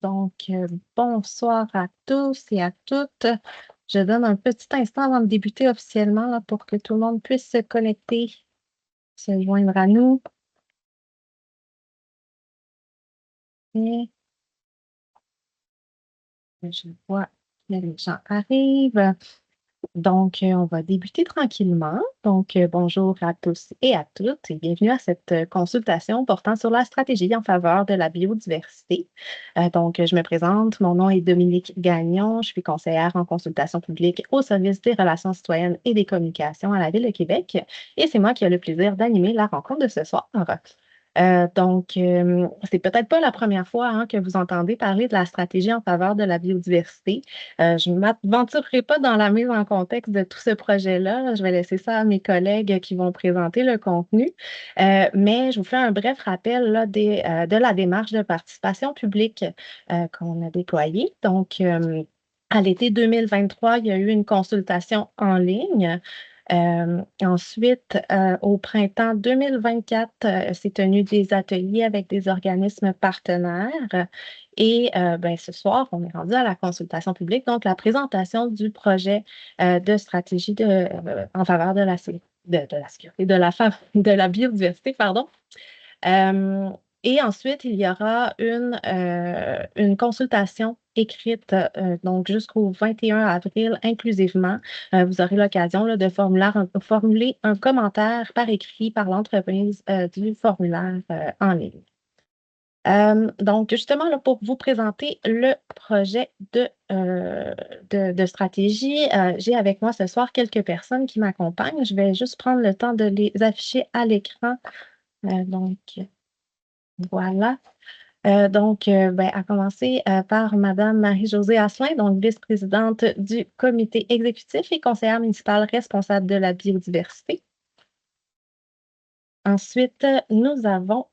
Donc, bonsoir à tous et à toutes. Je donne un petit instant avant de débuter officiellement là, pour que tout le monde puisse se connecter, se joindre à nous. Et je vois que les gens arrivent. Donc, on va débuter tranquillement. Donc, bonjour à tous et à toutes et bienvenue à cette consultation portant sur la stratégie en faveur de la biodiversité. Donc, je me présente. Mon nom est Dominique Gagnon. Je suis conseillère en consultation publique au service des relations citoyennes et des communications à la Ville de Québec. Et c'est moi qui ai le plaisir d'animer la rencontre de ce soir. Donc, c'est peut-être pas la première fois hein, que vous entendez parler de la stratégie en faveur de la biodiversité. Je ne m'aventurerai pas dans la mise en contexte de tout ce projet-là. Je vais laisser ça à mes collègues qui vont présenter le contenu. Mais je vous fais un bref rappel là, de la démarche de participation publique qu'on a déployée. Donc, à l'été 2023, il y a eu une consultation en ligne. Ensuite, au printemps 2024, s'est tenu des ateliers avec des organismes partenaires. Et ben, ce soir, on est rendu à la consultation publique, donc la présentation du projet de stratégie en faveur de la sécurité, de la biodiversité, pardon. Euh, et ensuite, il y aura une consultation écrite, donc jusqu'au 21 avril inclusivement. Vous aurez l'occasion là, de formuler un commentaire par écrit par l'entreprise du formulaire en ligne. Donc, justement, là, pour vous présenter le projet de stratégie, j'ai avec moi ce soir quelques personnes qui m'accompagnent. Je vais juste prendre le temps de les afficher à l'écran. Donc, voilà. Ben, à commencer par Madame Marie-Josée Asselin, donc vice-présidente du comité exécutif et conseillère municipale responsable de la biodiversité. Ensuite, nous avons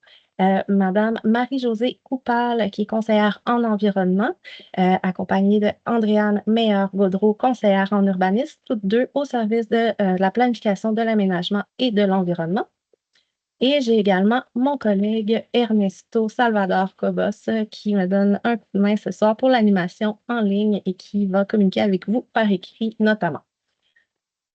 Madame Marie-Josée Coupal, qui est conseillère en environnement, accompagnée de Andréane Meilleur-Gaudreau, conseillère en urbanisme, toutes deux au service de la planification de l'aménagement et de l'environnement. Et j'ai également mon collègue Ernesto Salvador Cobos qui me donne un coup de main ce soir pour l'animation en ligne et qui va communiquer avec vous par écrit notamment.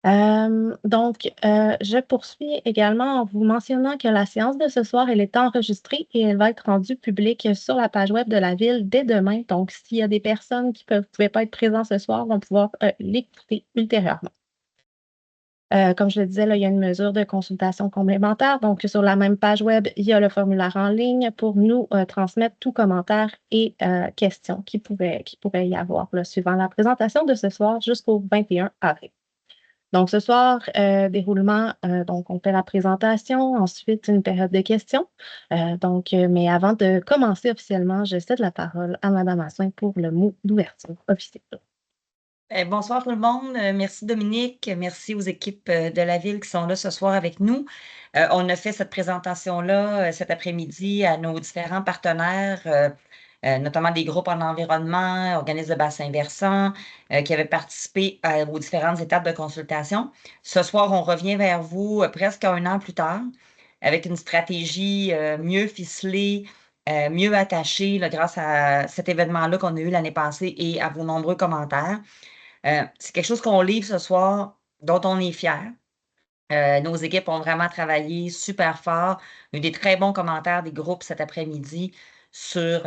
Je poursuis également en vous mentionnant que la séance de ce soir, elle est enregistrée et elle va être rendue publique sur la page web de la Ville dès demain. Donc, s'il y a des personnes qui ne pouvaient pas être présentes ce soir, vont pouvoir l'écouter ultérieurement. Comme je le disais, là, il y a une mesure de consultation complémentaire. Donc, sur la même page web, il y a le formulaire en ligne pour nous transmettre tout commentaire et questions qui pourraient y avoir là, suivant la présentation de ce soir jusqu'au 21 avril. Donc, ce soir, déroulement, donc on fait la présentation, ensuite une période de questions. Mais avant de commencer officiellement, je cède la parole à Mme Asselin pour le mot d'ouverture officiel. Bonsoir tout le monde. Merci Dominique. Merci aux équipes de la Ville qui sont là ce soir avec nous. On a fait cette présentation-là cet après-midi à nos différents partenaires, notamment des groupes en environnement, organismes de bassin versant, qui avaient participé aux différentes étapes de consultation. Ce soir, on revient vers vous presque un an plus tard avec une stratégie mieux ficelée, mieux attachée là, grâce à cet événement-là qu'on a eu l'année passée et à vos nombreux commentaires. C'est quelque chose qu'on livre ce soir, dont on est fiers. Nos équipes ont vraiment travaillé super fort. Il y a eu des très bons commentaires des groupes cet après-midi sur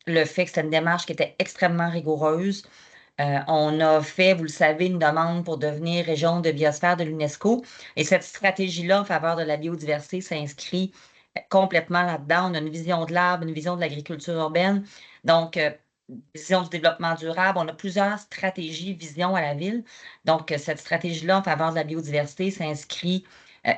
le fait que c'était une démarche qui était extrêmement rigoureuse. On a fait, vous le savez, une demande pour devenir région de biosphère de l'UNESCO. Et cette stratégie-là en faveur de la biodiversité s'inscrit complètement là-dedans. On a une vision de l'arbre, une vision de l'agriculture urbaine. Donc, vision du développement durable. On a plusieurs stratégies, visions à la ville. Donc, cette stratégie-là en faveur de la biodiversité s'inscrit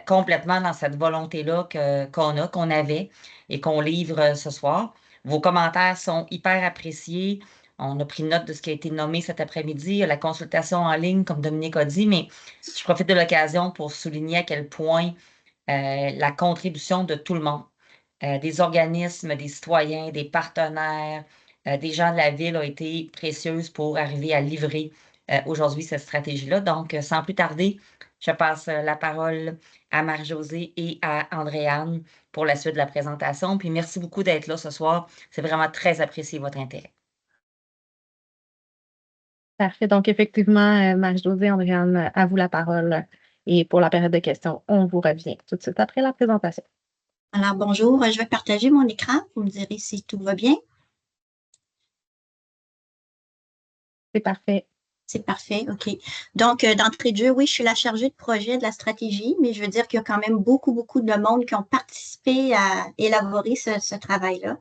complètement dans cette volonté-là qu'on avait et qu'on livre ce soir. Vos commentaires sont hyper appréciés. On a pris note de ce qui a été nommé cet après-midi, la consultation en ligne, comme Dominique a dit, mais je profite de l'occasion pour souligner à quel point la contribution de tout le monde, des organismes, des citoyens, des partenaires, des gens de la ville a été précieuse pour arriver à livrer aujourd'hui cette stratégie-là. Donc, sans plus tarder, je passe la parole à Marie-Josée et à Andréane pour la suite de la présentation. Puis merci beaucoup d'être là ce soir. C'est vraiment très apprécié votre intérêt. Parfait. Donc, effectivement, Marie-Josée, Andréane, à vous la parole. Et pour la période de questions, on vous revient tout de suite après la présentation. Alors, bonjour, je vais partager mon écran. Vous me direz si tout va bien. C'est parfait. C'est parfait, OK. Donc, d'entrée de jeu, oui, je suis la chargée de projet de la stratégie, mais je veux dire qu'il y a quand même beaucoup de monde qui ont participé à élaborer ce travail-là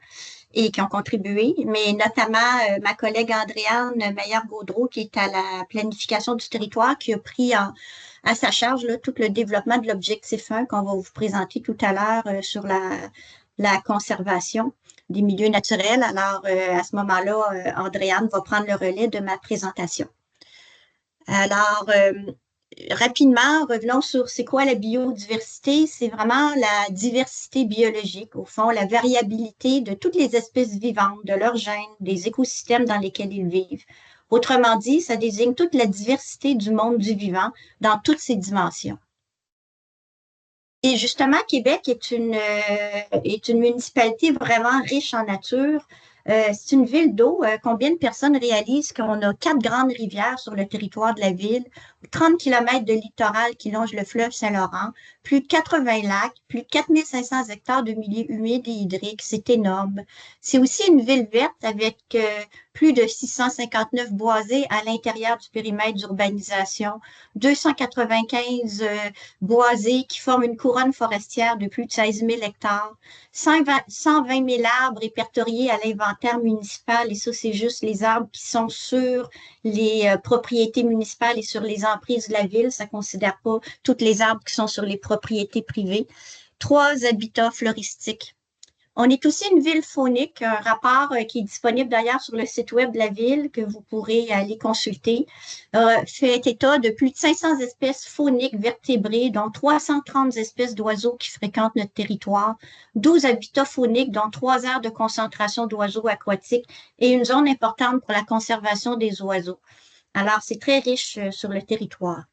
et qui ont contribué, mais notamment ma collègue Andréane Meyer-Gaudreau, qui est à la planification du territoire, qui a pris à sa charge là, tout le développement de l'objectif 1 qu'on va vous présenter tout à l'heure sur la conservation des milieux naturels. Alors, à ce moment-là, Andréane va prendre le relais de ma présentation. Alors, rapidement, revenons sur c'est quoi la biodiversité. C'est vraiment la diversité biologique, au fond, la variabilité de toutes les espèces vivantes, de leurs gènes, des écosystèmes dans lesquels ils vivent. Autrement dit, ça désigne toute la diversité du monde du vivant dans toutes ses dimensions. Et justement, Québec est une municipalité vraiment riche en nature. C'est une ville d'eau. Combien de personnes réalisent qu'on a 4 grandes rivières sur le territoire de la ville, 30 kilomètres de littoral qui longe le fleuve Saint-Laurent, plus de 80 lacs, plus de 4500 hectares de milieux humides et hydriques. C'est énorme. C'est aussi une ville verte avec plus de 659 boisés à l'intérieur du périmètre d'urbanisation, 295 boisés qui forment une couronne forestière de plus de 16 000 hectares, 120 000 arbres répertoriés à l'inventaire municipal, et ça, c'est juste les arbres qui sont sur les propriétés municipales et sur les emprises de la ville. Ça ne considère pas tous les arbres qui sont sur les propriétés privées. 3 habitats floristiques. On est aussi une ville faunique, un rapport qui est disponible d'ailleurs sur le site web de la ville que vous pourrez aller consulter, fait état de plus de 500 espèces fauniques vertébrées, dont 330 espèces d'oiseaux qui fréquentent notre territoire, 12 habitats fauniques, dont 3 aires de concentration d'oiseaux aquatiques et une zone importante pour la conservation des oiseaux. Alors, c'est très riche sur le territoire.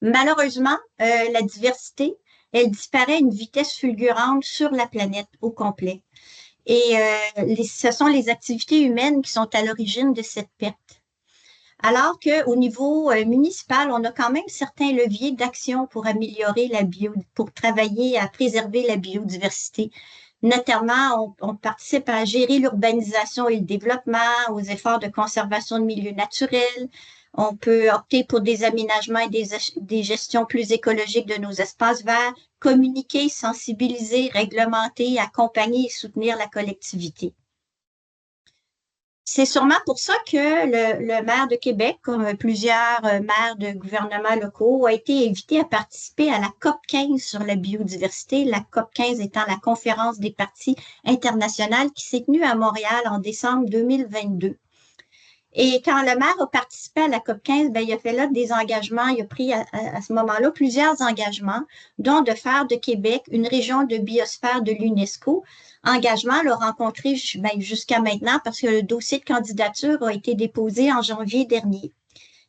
Malheureusement, la diversité, elle disparaît à une vitesse fulgurante sur la planète au complet. Et ce sont les activités humaines qui sont à l'origine de cette perte. Alors qu'au niveau municipal, on a quand même certains leviers d'action pour améliorer pour travailler à préserver la biodiversité. Notamment, on participe à gérer l'urbanisation et le développement, aux efforts de conservation de milieux naturels. On peut opter pour des aménagements et des gestions plus écologiques de nos espaces verts, communiquer, sensibiliser, réglementer, accompagner et soutenir la collectivité. C'est sûrement pour ça que le maire de Québec, comme plusieurs maires de gouvernements locaux, a été invité à participer à la COP 15 sur la biodiversité, la COP 15 étant la conférence des parties internationales qui s'est tenue à Montréal en décembre 2022. Et quand le maire a participé à la COP 15, ben, il a fait là des engagements, il a pris à ce moment-là plusieurs engagements, dont de faire de Québec une région de biosphère de l'UNESCO. Engagement l'a rencontré jusqu'à maintenant parce que le dossier de candidature a été déposé en janvier dernier.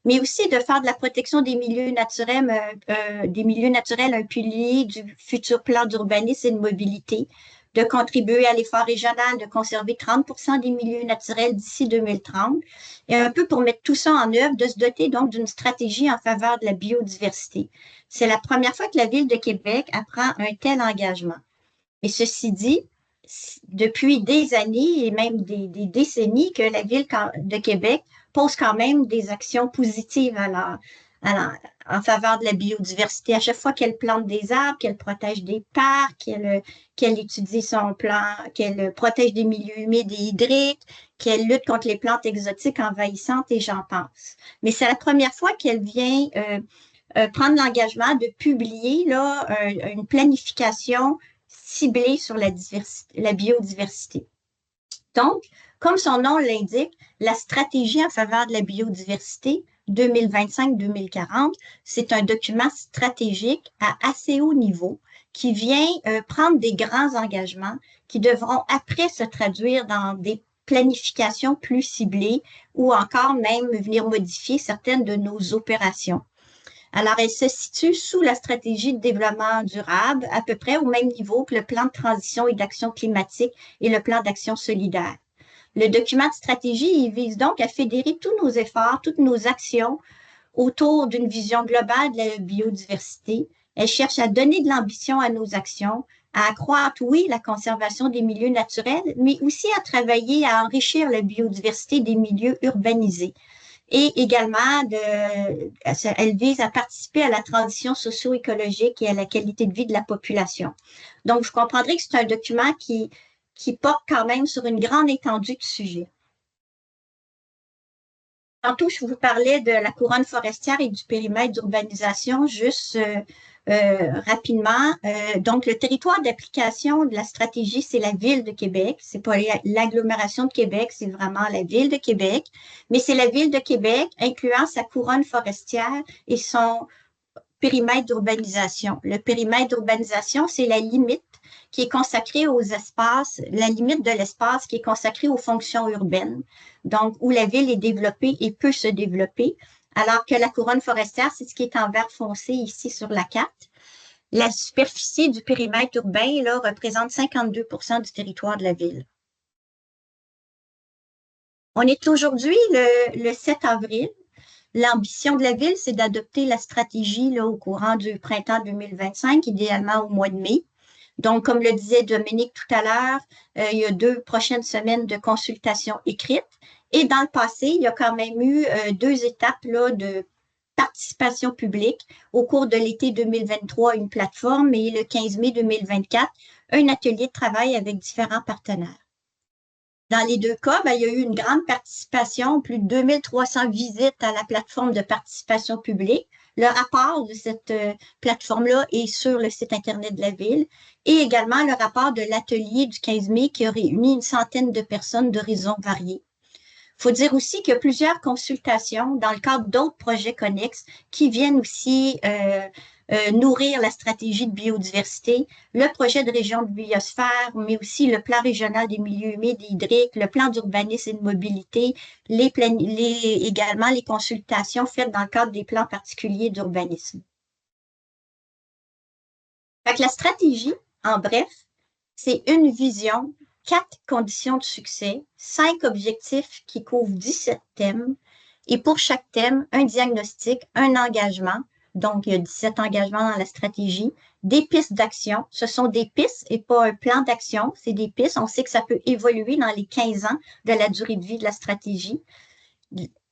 Mais aussi de faire de la protection des milieux naturels un pilier du futur plan d'urbanisme et de mobilité, de contribuer à l'effort régional de conserver 30% des milieux naturels d'ici 2030, et un peu pour mettre tout ça en œuvre, de se doter donc d'une stratégie en faveur de la biodiversité. C'est la première fois que la Ville de Québec apprend un tel engagement. Et ceci dit, depuis des années et même des décennies que la Ville de Québec pose quand même des actions positives en faveur de la biodiversité. À chaque fois qu'elle plante des arbres, qu'elle protège des parcs, qu'elle étudie son plan, qu'elle protège des milieux humides et hydriques, qu'elle lutte contre les plantes exotiques envahissantes et j'en pense. Mais c'est la première fois qu'elle vient prendre l'engagement de publier là, une planification ciblée sur la biodiversité. Donc, comme son nom l'indique, la stratégie en faveur de la biodiversité 2025-2040, c'est un document stratégique à assez haut niveau qui vient prendre des grands engagements qui devront après se traduire dans des planifications plus ciblées ou encore même venir modifier certaines de nos opérations. Alors, elle se situe sous la stratégie de développement durable, à peu près au même niveau que le plan de transition et d'action climatique et le plan d'action solidaire. Le document de stratégie, il vise donc à fédérer tous nos efforts, toutes nos actions autour d'une vision globale de la biodiversité. Elle cherche à donner de l'ambition à nos actions, à accroître, oui, la conservation des milieux naturels, mais aussi à travailler à enrichir la biodiversité des milieux urbanisés. Et également, elle vise à participer à la transition socio-écologique et à la qualité de vie de la population. Donc, vous comprendrez que c'est un document qui porte quand même sur une grande étendue de sujets. Tantôt, je vous parlais de la couronne forestière et du périmètre d'urbanisation, juste rapidement. Donc, le territoire d'application de la stratégie, c'est la Ville de Québec. C'est pas l'agglomération de Québec, c'est vraiment la Ville de Québec. Mais c'est la Ville de Québec, incluant sa couronne forestière et son périmètre d'urbanisation. Le périmètre d'urbanisation, c'est la limite qui est consacrée aux espaces, la limite de l'espace qui est consacrée aux fonctions urbaines, donc où la ville est développée et peut se développer, alors que la couronne forestière, c'est ce qui est en vert foncé ici sur la carte. La superficie du périmètre urbain là, représente 52% du territoire de la ville. On est aujourd'hui le 7 avril. L'ambition de la ville, c'est d'adopter la stratégie là, au courant du printemps 2025, idéalement au mois de mai. Donc, comme le disait Dominique tout à l'heure, il y a 2 prochaines semaines de consultation écrite. Et dans le passé, il y a quand même eu 2 étapes là, de participation publique. Au cours de l'été 2023, une plateforme et le 15 mai 2024, un atelier de travail avec différents partenaires. Dans les 2 cas, il y a eu une grande participation, plus de 2300 visites à la plateforme de participation publique. Le rapport de cette plateforme-là est sur le site Internet de la Ville et également le rapport de l'atelier du 15 mai qui a réuni une centaine de personnes d'horizons variés. Il faut dire aussi qu'il y a plusieurs consultations dans le cadre d'autres projets connexes qui viennent aussi nourrir la stratégie de biodiversité, le projet de région de biosphère, mais aussi le plan régional des milieux humides et hydriques, le plan d'urbanisme et de mobilité, également les consultations faites dans le cadre des plans particuliers d'urbanisme. La stratégie, en bref, c'est une vision, 4 conditions de succès, 5 objectifs qui couvrent 17 thèmes, et pour chaque thème, un diagnostic, un engagement. Donc, il y a 17 engagements dans la stratégie, des pistes d'action. Ce sont des pistes et pas un plan d'action, c'est des pistes. On sait que ça peut évoluer dans les 15 ans de la durée de vie de la stratégie.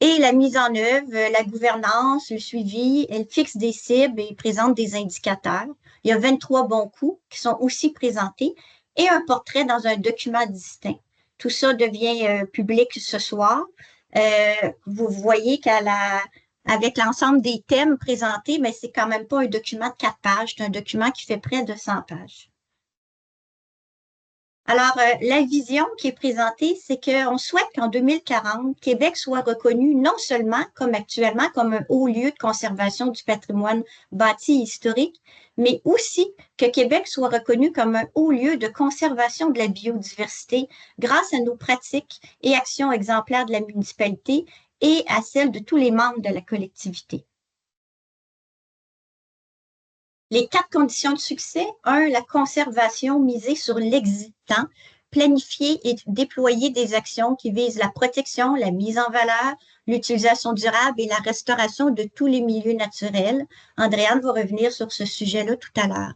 Et la mise en œuvre, la gouvernance, le suivi, elle fixe des cibles et présente des indicateurs. Il y a 23 bons coups qui sont aussi présentés et un portrait dans un document distinct. Tout ça devient public ce soir. Vous voyez avec l'ensemble des thèmes présentés, mais c'est quand même pas un document de 4 pages, c'est un document qui fait près de 100 pages. Alors, la vision qui est présentée, c'est qu'on souhaite qu'en 2040, Québec soit reconnu non seulement, comme actuellement, comme un haut lieu de conservation du patrimoine bâti historique, mais aussi que Québec soit reconnu comme un haut lieu de conservation de la biodiversité grâce à nos pratiques et actions exemplaires de la municipalité et à celles de tous les membres de la collectivité. Les 4 conditions de succès. 1, la conservation misée sur l'existant, planifier et déployer des actions qui visent la protection, la mise en valeur, l'utilisation durable et la restauration de tous les milieux naturels. Andréane va revenir sur ce sujet-là tout à l'heure.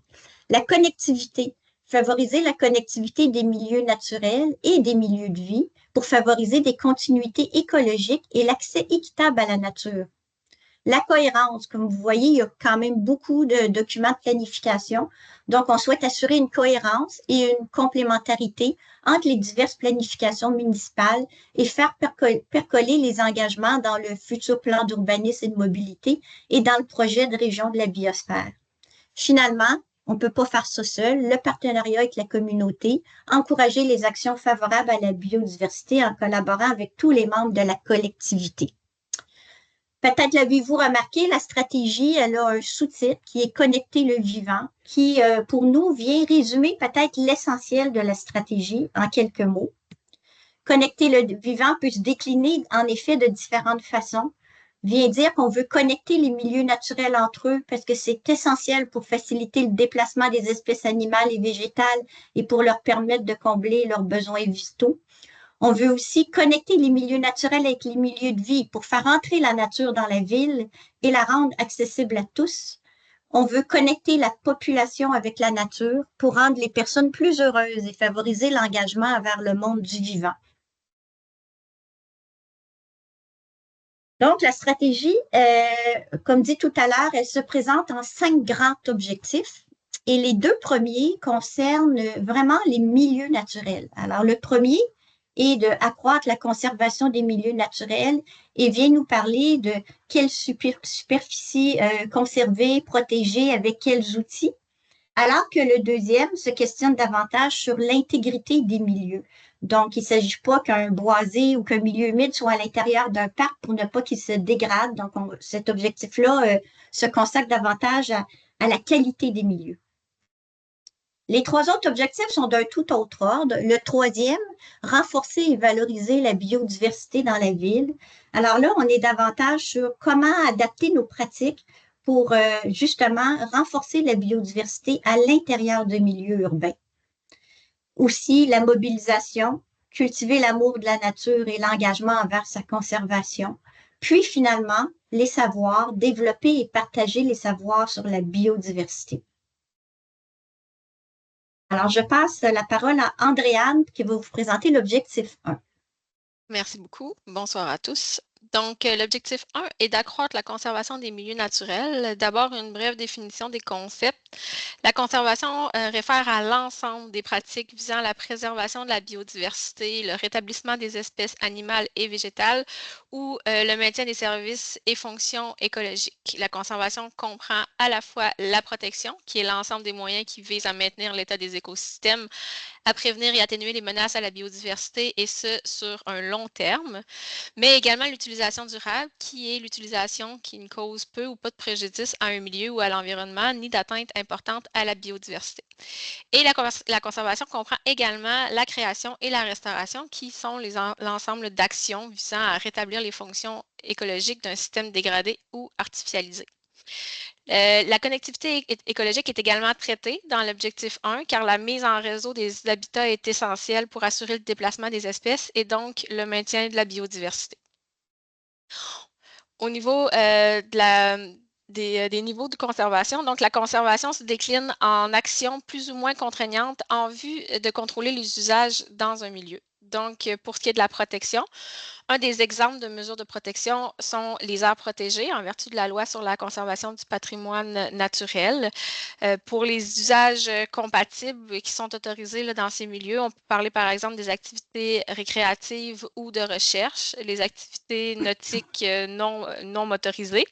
La connectivité. Favoriser la connectivité des milieux naturels et des milieux de vie pour favoriser des continuités écologiques et l'accès équitable à la nature. La cohérence, comme vous voyez, il y a quand même beaucoup de documents de planification. Donc, on souhaite assurer une cohérence et une complémentarité entre les diverses planifications municipales et faire percoler les engagements dans le futur plan d'urbanisme et de mobilité et dans le projet de région de la biosphère. Finalement, on ne peut pas faire ça seul. Le partenariat avec la communauté, encourager les actions favorables à la biodiversité en collaborant avec tous les membres de la collectivité. Peut-être l'avez-vous remarqué, la stratégie, elle a un sous-titre qui est « Connecter le vivant », qui, pour nous, vient résumer peut-être l'essentiel de la stratégie en quelques mots. Connecter le vivant peut se décliner, en effet, de différentes façons. Vient dire qu'on veut connecter les milieux naturels entre eux parce que c'est essentiel pour faciliter le déplacement des espèces animales et végétales et pour leur permettre de combler leurs besoins vitaux. On veut aussi connecter les milieux naturels avec les milieux de vie pour faire entrer la nature dans la ville et la rendre accessible à tous. On veut connecter la population avec la nature pour rendre les personnes plus heureuses et favoriser l'engagement vers le monde du vivant. Donc, la stratégie, comme dit tout à l'heure, elle se présente en 5 grands objectifs. Et les 2 premiers concernent vraiment les milieux naturels. Alors, le premier est d'accroître la conservation des milieux naturels et vient nous parler de quelle superficie conserver, protéger, avec quels outils. Alors que le deuxième se questionne davantage sur l'intégrité des milieux. Donc, il ne s'agit pas qu'un boisé ou qu'un milieu humide soit à l'intérieur d'un parc pour ne pas qu'il se dégrade. Donc, cet objectif-là se consacre davantage à la qualité des milieux. Les 3 autres objectifs sont d'un tout autre ordre. Le troisième, renforcer et valoriser la biodiversité dans la ville. Alors là, on est davantage sur comment adapter nos pratiques pour justement renforcer la biodiversité à l'intérieur de milieux urbains. Aussi, la mobilisation, cultiver l'amour de la nature et l'engagement envers sa conservation. Puis finalement, les savoirs, développer et partager les savoirs sur la biodiversité. Alors, je passe la parole à Andréane qui va vous présenter l'objectif 1. Merci beaucoup. Bonsoir à tous. Donc, l'objectif 1 est d'accroître la conservation des milieux naturels. D'abord, une brève définition des concepts. La conservation réfère à l'ensemble des pratiques visant la préservation de la biodiversité, le rétablissement des espèces animales et végétales ou le maintien des services et fonctions écologiques. La conservation comprend à la fois la protection, qui est l'ensemble des moyens qui visent à maintenir l'état des écosystèmes, à prévenir et atténuer les menaces à la biodiversité, et ce, sur un long terme, mais également l'utilisation durable, qui est l'utilisation qui ne cause peu ou pas de préjudice à un milieu ou à l'environnement, ni d'atteinte importante à la biodiversité. Et la conservation comprend également la création et la restauration, qui sont l'ensemble d'actions visant à rétablir les fonctions écologiques d'un système dégradé ou artificialisé. La connectivité écologique est également traitée dans l'objectif 1, car la mise en réseau des habitats est essentielle pour assurer le déplacement des espèces et donc le maintien de la biodiversité. Au niveau des niveaux de conservation, donc la conservation se décline en actions plus ou moins contraignantes en vue de contrôler les usages dans un milieu. Donc, pour ce qui est de la protection, un des exemples de mesures de protection sont les aires protégées en vertu de la loi sur la conservation du patrimoine naturel. Pour les usages compatibles qui sont autorisés là, dans ces milieux, on peut parler par exemple des activités récréatives ou de recherche, les activités nautiques non motorisées,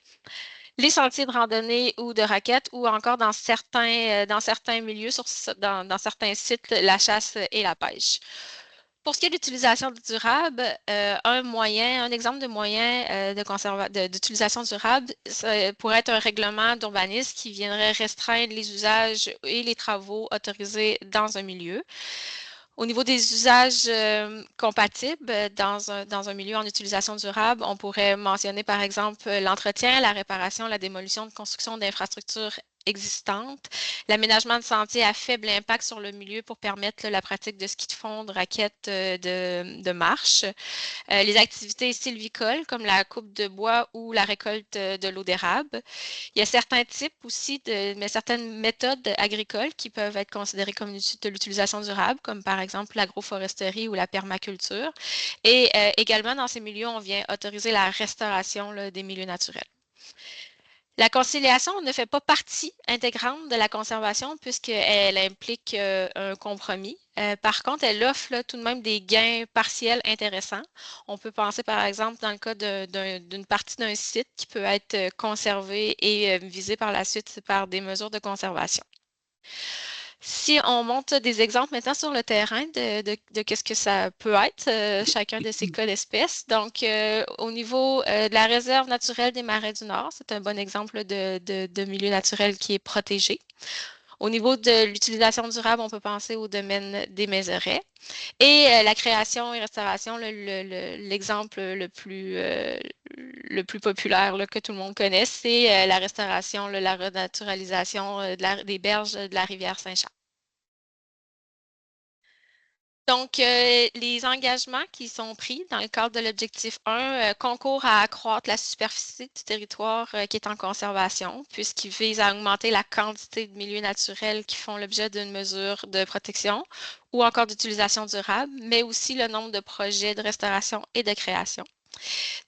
les sentiers de randonnée ou de raquettes, ou encore dans certains milieux, dans certains sites, la chasse et la pêche. Pour ce qui est de l'utilisation durable, un exemple de moyen d'utilisation durable pourrait être un règlement d'urbanisme qui viendrait restreindre les usages et les travaux autorisés dans un milieu. Au niveau des usages compatibles dans un milieu en utilisation durable, on pourrait mentionner par exemple l'entretien, la réparation, la démolition de construction d'infrastructures existantes, l'aménagement de sentiers à faible impact sur le milieu pour permettre la pratique de ski de fond, de raquettes, de marche, les activités sylvicoles comme la coupe de bois ou la récolte de l'eau d'érable. Il y a certains types aussi, mais certaines méthodes agricoles qui peuvent être considérées comme de l'utilisation durable, comme par exemple l'agroforesterie ou la permaculture. Et également, dans ces milieux, on vient autoriser la restauration des milieux naturels. La conciliation ne fait pas partie intégrante de la conservation puisqu'elle implique un compromis. Par contre, elle offre là, tout de même des gains partiels intéressants. On peut penser par exemple dans le cas d'une partie d'un site qui peut être conservé et visé par la suite par des mesures de conservation. Si on monte des exemples maintenant sur le terrain de qu'est-ce que ça peut être, chacun de ces cas d'espèces. Donc, au niveau de la réserve naturelle des Marais du Nord, c'est un bon exemple de milieu naturel qui est protégé. Au niveau de l'utilisation durable, on peut penser au domaine des Mézerais. Et la création et restauration, l'exemple le plus populaire là, que tout le monde connaît, c'est la restauration, la renaturalisation des berges de la rivière Saint-Charles. Donc, les engagements qui sont pris dans le cadre de l'objectif 1 concourent à accroître la superficie du territoire qui est en conservation, puisqu'ils visent à augmenter la quantité de milieux naturels qui font l'objet d'une mesure de protection ou encore d'utilisation durable, mais aussi le nombre de projets de restauration et de création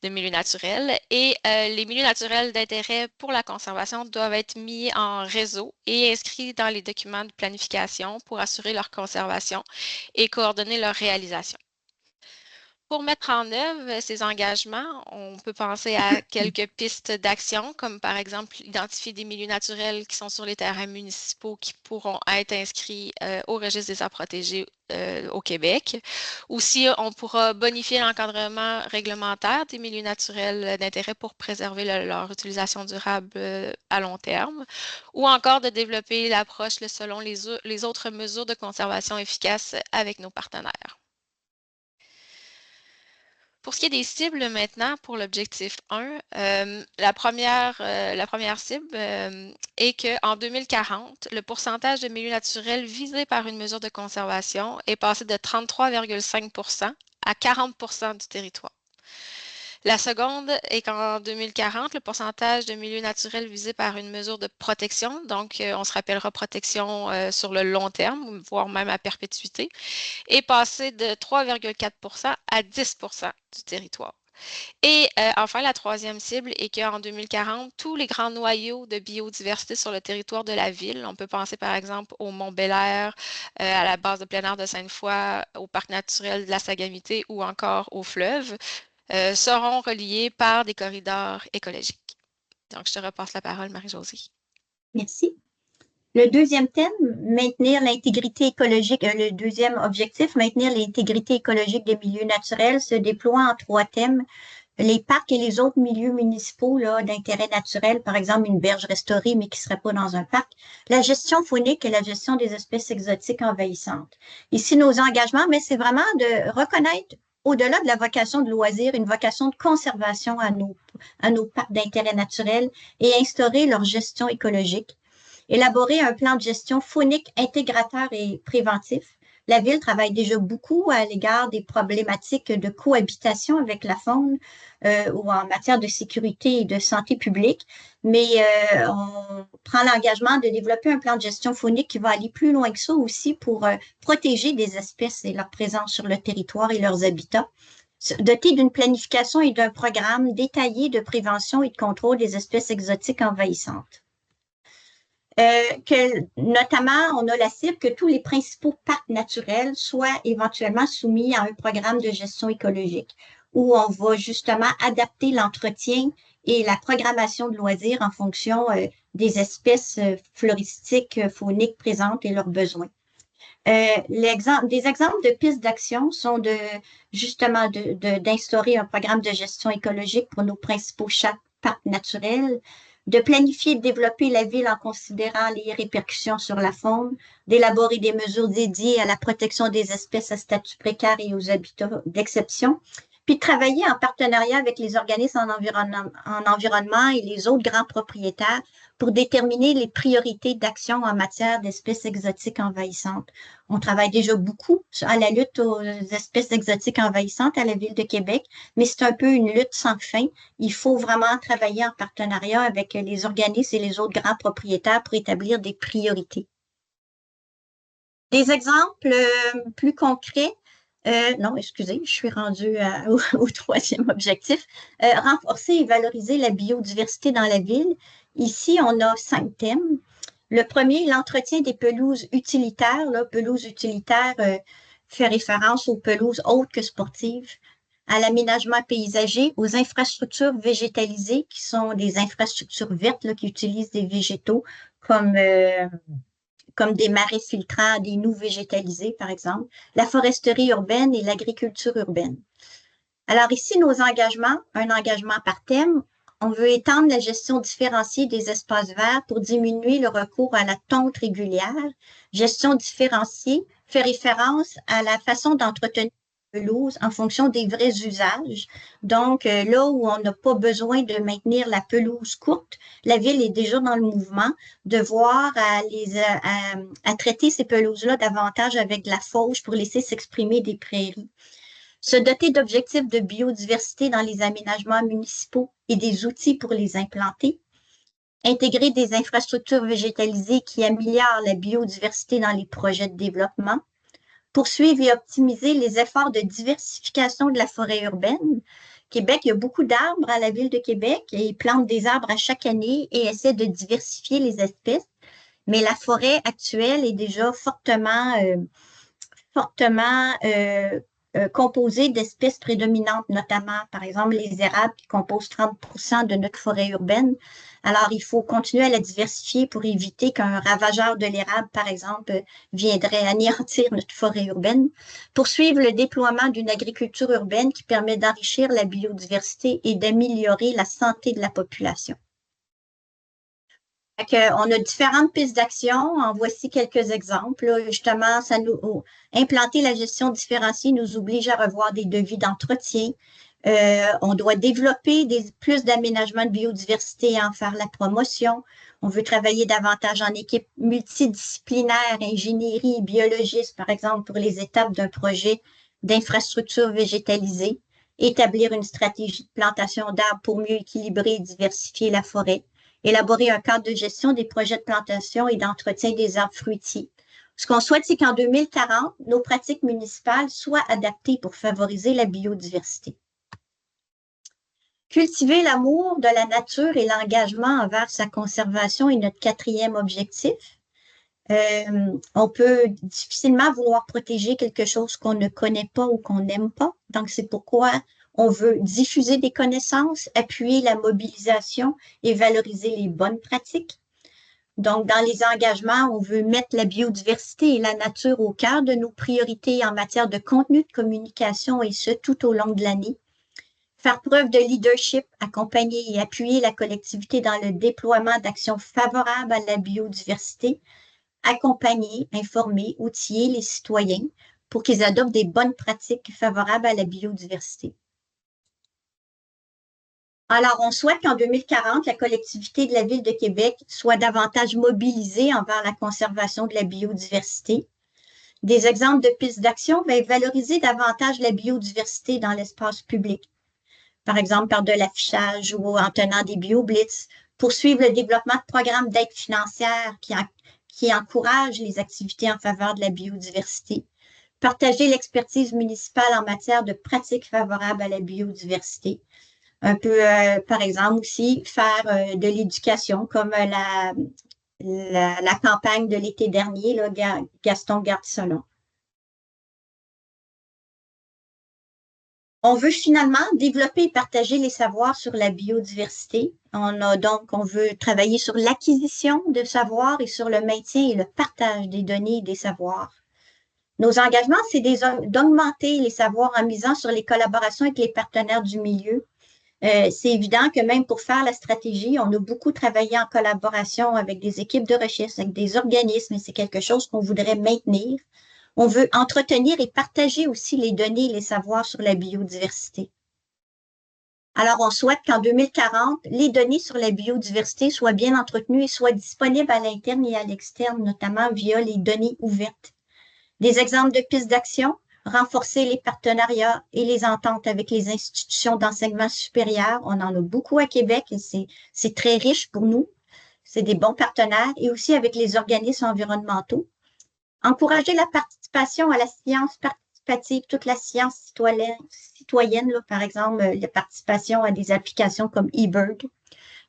de milieux naturels. Et les milieux naturels d'intérêt pour la conservation doivent être mis en réseau et inscrits dans les documents de planification pour assurer leur conservation et coordonner leur réalisation. Pour mettre en œuvre ces engagements, on peut penser à quelques pistes d'action, comme par exemple identifier des milieux naturels qui sont sur les terrains municipaux qui pourront être inscrits au registre des aires protégées au Québec. Aussi, on pourra bonifier l'encadrement réglementaire des milieux naturels d'intérêt pour préserver leur utilisation durable à long terme, ou encore de développer l'approche selon les autres mesures de conservation efficaces avec nos partenaires. Pour ce qui est des cibles maintenant, pour l'objectif 1, la première cible est qu'en 2040, le pourcentage de milieux naturels visés par une mesure de conservation est passé de 33,5 % à 40 % du territoire. La seconde est qu'en 2040, le pourcentage de milieux naturels visés par une mesure de protection, donc on se rappellera protection sur le long terme, voire même à perpétuité, est passé de 3,4 % à 10 % du territoire. Et enfin, la troisième cible est qu'en 2040, tous les grands noyaux de biodiversité sur le territoire de la ville, on peut penser par exemple au Mont-Bel-Air, à la base de plein air de Sainte-Foy, au parc naturel de la Sagamité ou encore au fleuve, seront reliés par des corridors écologiques. Donc, je te repasse la parole, Marie-Josée. Merci. Le deuxième thème, maintenir l'intégrité écologique, le deuxième objectif, maintenir l'intégrité écologique des milieux naturels, se déploie en 3 thèmes. Les parcs et les autres milieux municipaux d'intérêt naturel, par exemple une berge restaurée, mais qui ne serait pas dans un parc. La gestion faunique et la gestion des espèces exotiques envahissantes. Ici, nos engagements, mais c'est vraiment de reconnaître, au-delà de la vocation de loisir, une vocation de conservation à nos parcs d'intérêt naturel et instaurer leur gestion écologique. Élaborer un plan de gestion faunique intégrateur et préventif. La Ville travaille déjà beaucoup à l'égard des problématiques de cohabitation avec la faune ou en matière de sécurité et de santé publique, mais on prend l'engagement de développer un plan de gestion faunique qui va aller plus loin que ça aussi pour protéger des espèces et leur présence sur le territoire et leurs habitats. Doté d'une planification et d'un programme détaillé de prévention et de contrôle des espèces exotiques envahissantes. Notamment, on a la cible que tous les principaux parcs naturels soient éventuellement soumis à un programme de gestion écologique où on va justement adapter l'entretien et la programmation de loisirs en fonction des espèces floristiques, fauniques présentes et leurs besoins. Des exemples de pistes d'action sont d'instaurer un programme de gestion écologique pour nos principaux parcs naturels, de planifier et de développer la ville en considérant les répercussions sur la faune, d'élaborer des mesures dédiées à la protection des espèces à statut précaire et aux habitats d'exception, puis de travailler en partenariat avec les organismes en environnement et les autres grands propriétaires pour déterminer les priorités d'action en matière d'espèces exotiques envahissantes. On travaille déjà beaucoup à la lutte aux espèces exotiques envahissantes à la Ville de Québec, mais c'est un peu une lutte sans fin. Il faut vraiment travailler en partenariat avec les organismes et les autres grands propriétaires pour établir des priorités. Des exemples plus concrets. Non, excusez, je suis rendue au troisième objectif. Renforcer et valoriser la biodiversité dans la ville. Ici, on a 5 thèmes. Le premier, l'entretien des pelouses utilitaires. Pelouses utilitaires fait référence aux pelouses autres que sportives, à l'aménagement paysager, aux infrastructures végétalisées, qui sont des infrastructures vertes qui utilisent des végétaux comme des marais filtrants, des noues végétalisées, par exemple, la foresterie urbaine et l'agriculture urbaine. Alors ici, nos engagements, un engagement par thème, on veut étendre la gestion différenciée des espaces verts pour diminuer le recours à la tonte régulière. Gestion différenciée fait référence à la façon d'entretenir pelouse en fonction des vrais usages. Donc, là où on n'a pas besoin de maintenir la pelouse courte, la ville est déjà dans le mouvement de voir à traiter ces pelouses-là davantage avec de la fauche pour laisser s'exprimer des prairies. Se doter d'objectifs de biodiversité dans les aménagements municipaux et des outils pour les implanter. Intégrer des infrastructures végétalisées qui améliorent la biodiversité dans les projets de développement. Poursuivre et optimiser les efforts de diversification de la forêt urbaine. Québec, il y a beaucoup d'arbres à la ville de Québec et ils plantent des arbres à chaque année et essaient de diversifier les espèces. Mais la forêt actuelle est déjà fortement composée d'espèces prédominantes, notamment, par exemple, les érables qui composent 30% de notre forêt urbaine. Alors, il faut continuer à la diversifier pour éviter qu'un ravageur de l'érable, par exemple, viendrait anéantir notre forêt urbaine. Poursuivre le déploiement d'une agriculture urbaine qui permet d'enrichir la biodiversité et d'améliorer la santé de la population. On a différentes pistes d'action. En voici quelques exemples. Justement, implanter la gestion différenciée nous oblige à revoir des devis d'entretien. On doit développer plus d'aménagements de biodiversité et en faire la promotion. On veut travailler davantage en équipe multidisciplinaire, ingénierie, biologiste, par exemple, pour les étapes d'un projet d'infrastructure végétalisée. Établir une stratégie de plantation d'arbres pour mieux équilibrer et diversifier la forêt. Élaborer un cadre de gestion des projets de plantation et d'entretien des arbres fruitiers. Ce qu'on souhaite, c'est qu'en 2040, nos pratiques municipales soient adaptées pour favoriser la biodiversité. Cultiver l'amour de la nature et l'engagement envers sa conservation est notre 4e objectif. On peut difficilement vouloir protéger quelque chose qu'on ne connaît pas ou qu'on n'aime pas. Donc, c'est pourquoi on veut diffuser des connaissances, appuyer la mobilisation et valoriser les bonnes pratiques. Donc, dans les engagements, on veut mettre la biodiversité et la nature au cœur de nos priorités en matière de contenu de communication et ce, tout au long de l'année. Faire preuve de leadership, accompagner et appuyer la collectivité dans le déploiement d'actions favorables à la biodiversité. Accompagner, informer, outiller les citoyens pour qu'ils adoptent des bonnes pratiques favorables à la biodiversité. Alors, on souhaite qu'en 2040, la collectivité de la Ville de Québec soit davantage mobilisée envers la conservation de la biodiversité. Des exemples de pistes d'action, valoriser davantage la biodiversité dans l'espace public. Par exemple, par de l'affichage ou en tenant des bio-blitz. Poursuivre le développement de programmes d'aide financière qui encouragent les activités en faveur de la biodiversité. Partager l'expertise municipale en matière de pratiques favorables à la biodiversité. Un peu, par exemple, aussi faire de l'éducation, comme la campagne de l'été dernier, là, Gaston Garde-Solon. On veut finalement développer et partager les savoirs sur la biodiversité. On veut travailler sur l'acquisition de savoirs et sur le maintien et le partage des données et des savoirs. Nos engagements, c'est d'augmenter les savoirs en misant sur les collaborations avec les partenaires du milieu. C'est évident que même pour faire la stratégie, on a beaucoup travaillé en collaboration avec des équipes de recherche, avec des organismes, et c'est quelque chose qu'on voudrait maintenir. On veut entretenir et partager aussi les données et les savoirs sur la biodiversité. Alors, on souhaite qu'en 2040, les données sur la biodiversité soient bien entretenues et soient disponibles à l'interne et à l'externe, notamment via les données ouvertes. Des exemples de pistes d'action, renforcer les partenariats et les ententes avec les institutions d'enseignement supérieur. On en a beaucoup à Québec et c'est très riche pour nous. C'est des bons partenaires et aussi avec les organismes environnementaux. Encourager la participation à la science participative, toute la science citoyenne, là, par exemple, la participation à des applications comme eBird.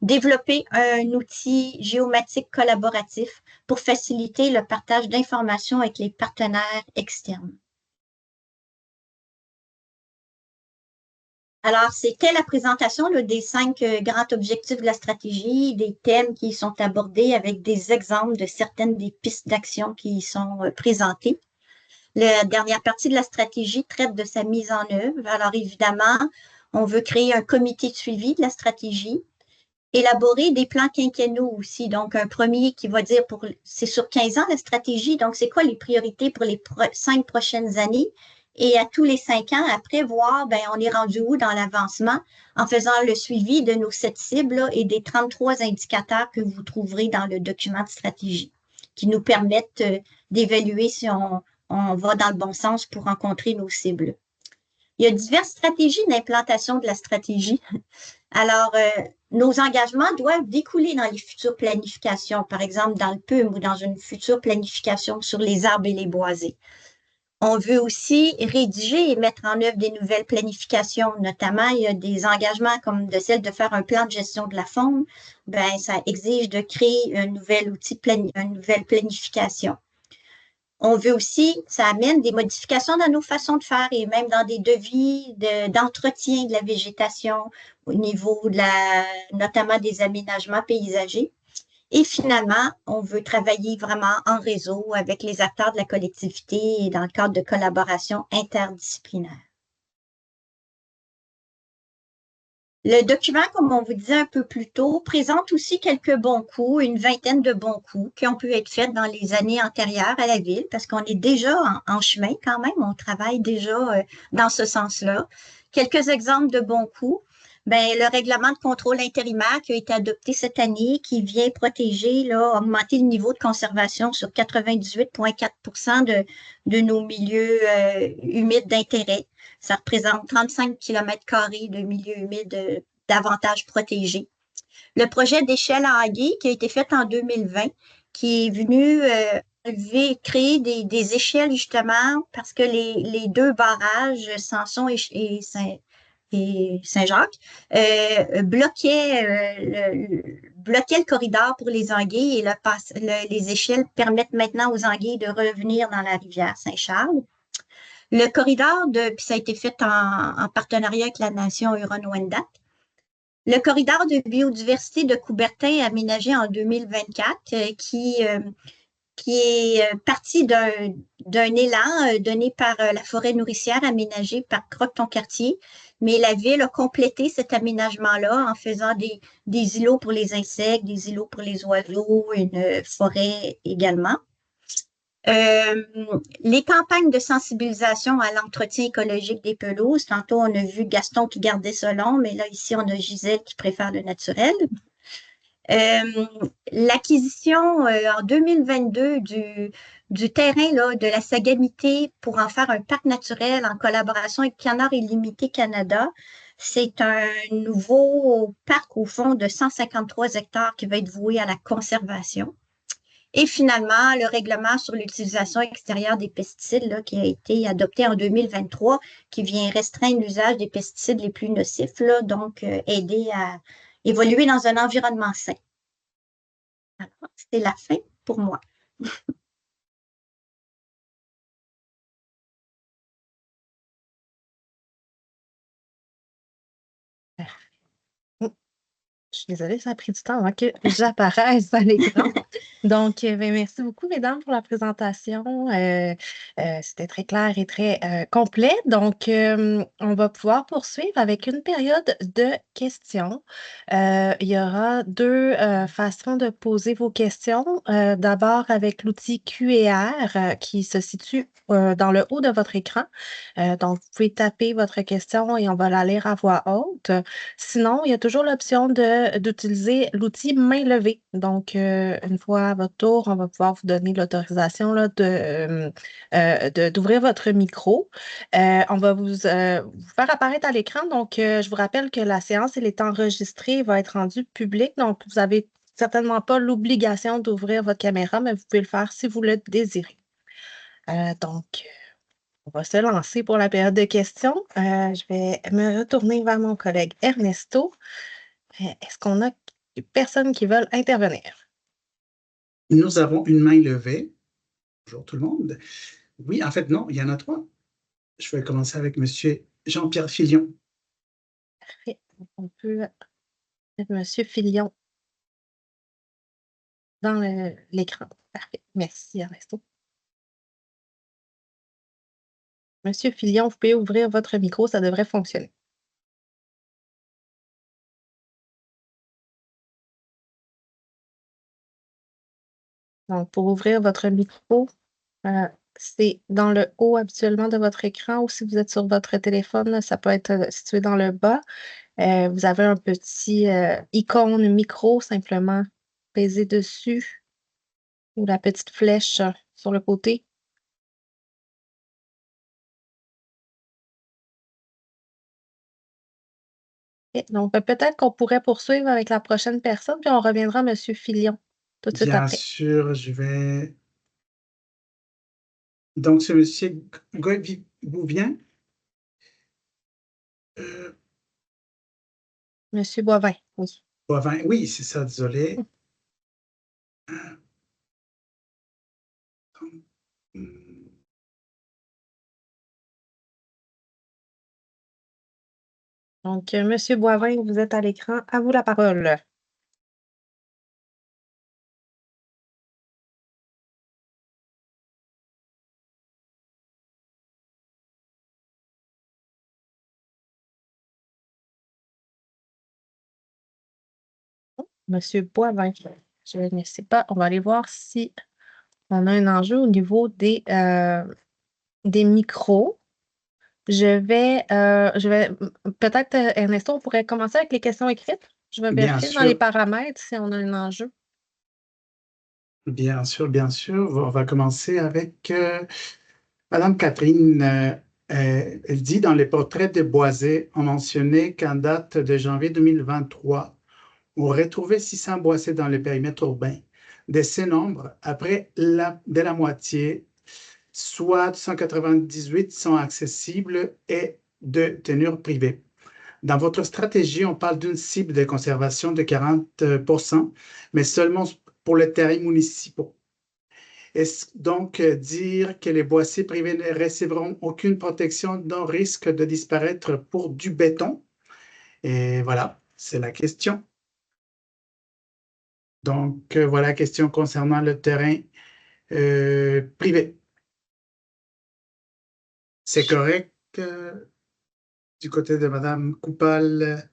Développer un outil géomatique collaboratif pour faciliter le partage d'informations avec les partenaires externes. Alors, c'était la présentation là, des 5 grands objectifs de la stratégie, des thèmes qui sont abordés avec des exemples de certaines des pistes d'action qui y sont présentées. La dernière partie de la stratégie traite de sa mise en œuvre. Alors, évidemment, on veut créer un comité de suivi de la stratégie, élaborer des plans quinquennaux aussi. Donc, un premier qui va dire, c'est sur 15 ans la stratégie, donc c'est quoi les priorités pour les 5 prochaines années? et à tous les 5 ans, après, voir, ben, on est rendu où dans l'avancement en faisant le suivi de nos 7 cibles là, et des 33 indicateurs que vous trouverez dans le document de stratégie qui nous permettent d'évaluer si on va dans le bon sens pour rencontrer nos cibles. Il y a diverses stratégies d'implantation de la stratégie. Alors, nos engagements doivent découler dans les futures planifications, par exemple dans le PUM ou dans une future planification sur les arbres et les boisés. On veut aussi rédiger et mettre en œuvre des nouvelles planifications. Notamment, il y a des engagements comme de celle de faire un plan de gestion de la faune. Ben, ça exige de créer un nouvel outil, une nouvelle planification. On veut aussi, ça amène des modifications dans nos façons de faire et même dans des devis d'entretien de la végétation au niveau notamment des aménagements paysagers. Et finalement, on veut travailler vraiment en réseau avec les acteurs de la collectivité et dans le cadre de collaboration interdisciplinaire. Le document, comme on vous disait un peu plus tôt, présente aussi quelques bons coups, une vingtaine de bons coups qui ont pu être faits dans les années antérieures à la ville, parce qu'on est déjà en chemin quand même, on travaille déjà dans ce sens-là. Quelques exemples de bons coups. Ben, le règlement de contrôle intérimaire qui a été adopté cette année, qui vient protéger, là, augmenter le niveau de conservation sur 98,4 % de nos milieux humides d'intérêt. Ça représente 35 km² de milieux humides davantage protégés. Le projet d'échelle à Anguille qui a été fait en 2020, qui est venu créer des échelles justement parce que les deux barrages, Samson et Saint-Jacques, bloquaient le corridor pour les anguilles et les échelles permettent maintenant aux anguilles de revenir dans la rivière Saint-Charles. Le corridor puis ça a été fait en partenariat avec la nation Huron-Wendat. Le corridor de biodiversité de Coubertin aménagé en 2024 qui est parti d'un élan donné par la forêt nourricière aménagée par Croque-Ton-Quartier. Mais la ville a complété cet aménagement-là en faisant des îlots pour les insectes, des îlots pour les oiseaux, une forêt également. Les campagnes de sensibilisation à l'entretien écologique des pelouses. Tantôt, on a vu Gaston qui gardait ça long, mais là, ici, on a Gisèle qui préfère le naturel. L'acquisition en 2022 du terrain là, de la Sagamité pour en faire un parc naturel en collaboration avec Canards Illimité Canada. C'est un nouveau parc au fond de 153 hectares qui va être voué à la conservation. Et finalement, le règlement sur l'utilisation extérieure des pesticides là, qui a été adopté en 2023, qui vient restreindre l'usage des pesticides les plus nocifs, là, donc aider à évoluer dans un environnement sain. Alors, c'est la fin pour moi. Je suis désolée, ça a pris du temps avant que j'apparaisse à l'écran. Donc, ben, merci beaucoup, mesdames, pour la présentation. C'était très clair et très complet. Donc, on va pouvoir poursuivre avec une période de questions. Il y aura deux façons de poser vos questions. D'abord, avec l'outil Q&R qui se situe dans le haut de votre écran. Donc, vous pouvez taper votre question et on va la lire à voix haute. Sinon, il y a toujours l'option d'utiliser l'outil main levée. Donc, une fois à votre tour, on va pouvoir vous donner l'autorisation d'ouvrir votre micro. On va vous faire apparaître à l'écran. Donc, je vous rappelle que la séance, elle est enregistrée et va être rendue publique. Donc, vous n'avez certainement pas l'obligation d'ouvrir votre caméra, mais vous pouvez le faire si vous le désirez. Donc, on va se lancer pour la période de questions. Je vais me retourner vers mon collègue Ernesto. Est-ce qu'on a des personnes qui veulent intervenir? Nous avons une main levée. Bonjour tout le monde. Oui, en fait, non, il y en a 3. Je vais commencer avec M. Jean-Pierre Filion. Parfait. On peut mettre M. Filion dans l'écran. Parfait. Merci, Ernesto. Monsieur Filion, vous pouvez ouvrir votre micro, ça devrait fonctionner. Donc, pour ouvrir votre micro, c'est dans le haut habituellement de votre écran ou si vous êtes sur votre téléphone, là, ça peut être situé dans le bas. Vous avez un petit icône micro, simplement pesez dessus ou la petite flèche sur le côté. Et donc, peut-être qu'on pourrait poursuivre avec la prochaine personne, puis on reviendra à M. Filion tout de suite Bien après. sûr, je vais. Donc, c'est M. Gouvien. M. Boivin, oui. Boivin, oui, c'est ça, désolé. Donc, M. Boivin, vous êtes à l'écran. À vous la parole. Monsieur Boivin, je ne sais pas. On va aller voir si on a un enjeu au niveau des micros. Je vais peut-être, Ernesto, on pourrait commencer avec les questions écrites. Je vais Bien vérifier dans les sûr. paramètres si on a un enjeu. Bien sûr, bien sûr. On va commencer avec Madame Catherine. Elle dit dans les portraits de Boisé, on mentionnait qu'en date de janvier 2023, on aurait trouvé 600 boisés dans le périmètre urbain. De ces nombres, après de la moitié, soit 198 sont accessibles et de tenure privée. Dans votre stratégie, on parle d'une cible de conservation de 40%, mais seulement pour les terrains municipaux. Est-ce donc dire que les boissiers privés ne recevront aucune protection dont risque de disparaître pour du béton? Et voilà, c'est la question. Donc, voilà la question concernant le terrain privé. C'est correct du côté de Mme Coupal,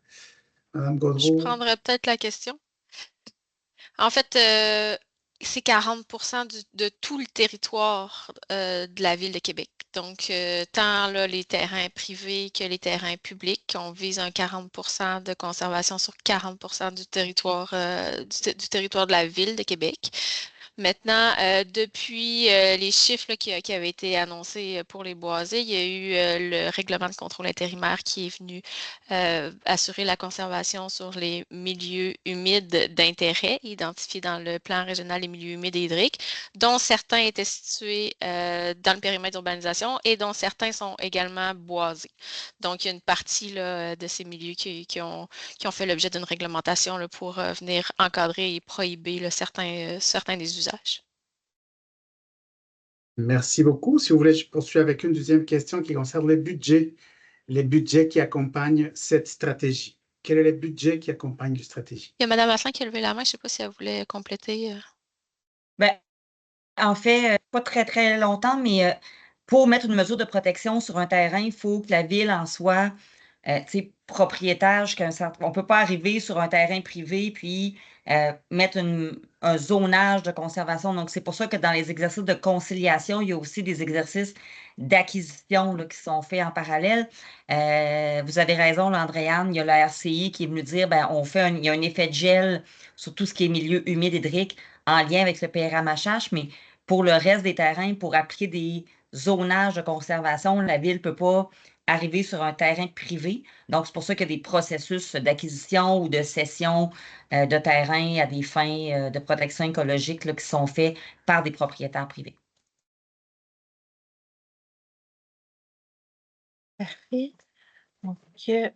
Mme Je Gaudreau? prendrais peut-être la question. En fait, c'est 40% de tout le territoire de la ville de Québec. Donc, tant là, les terrains privés que les terrains publics, on vise un 40% de conservation sur 40% du territoire, du territoire de la ville de Québec. Maintenant, depuis les chiffres là, qui avaient été annoncés pour les boisés, il y a eu le règlement de contrôle intérimaire qui est venu assurer la conservation sur les milieux humides d'intérêt identifiés dans le plan régional des milieux humides et hydriques, dont certains étaient situés dans le périmètre d'urbanisation et dont certains sont également boisés. Donc, il y a une partie là, de ces milieux qui ont fait l'objet d'une réglementation là, pour venir encadrer et prohiber là, certains des usages. Merci beaucoup. Si vous voulez, je poursuis avec une deuxième question qui concerne les budgets qui accompagnent cette stratégie. Quel est le budget qui accompagne la stratégie? Il y a Mme Asselin qui a levé la main. Je ne sais pas si elle voulait compléter. Ben, en fait, pas très, très longtemps, mais pour mettre une mesure de protection sur un terrain, il faut que la ville en soit propriétaire jusqu'à un certain. On ne peut pas arriver sur un terrain privé puis mettre un zonage de conservation. Donc, c'est pour ça que dans les exercices de conciliation, il y a aussi des exercices d'acquisition là, qui sont faits en parallèle. Vous avez raison, là, Andréane, il y a la RCI qui est venue dire ben, il y a un effet de gel sur tout ce qui est milieu humide hydrique en lien avec le PRMHH, mais pour le reste des terrains, pour appliquer des zonages de conservation, la ville ne peut pas arriver sur un terrain privé. Donc, c'est pour ça qu'il y a des processus d'acquisition ou de cession de terrain à des fins de protection écologique là, qui sont faits par des propriétaires privés. Parfait. Donc,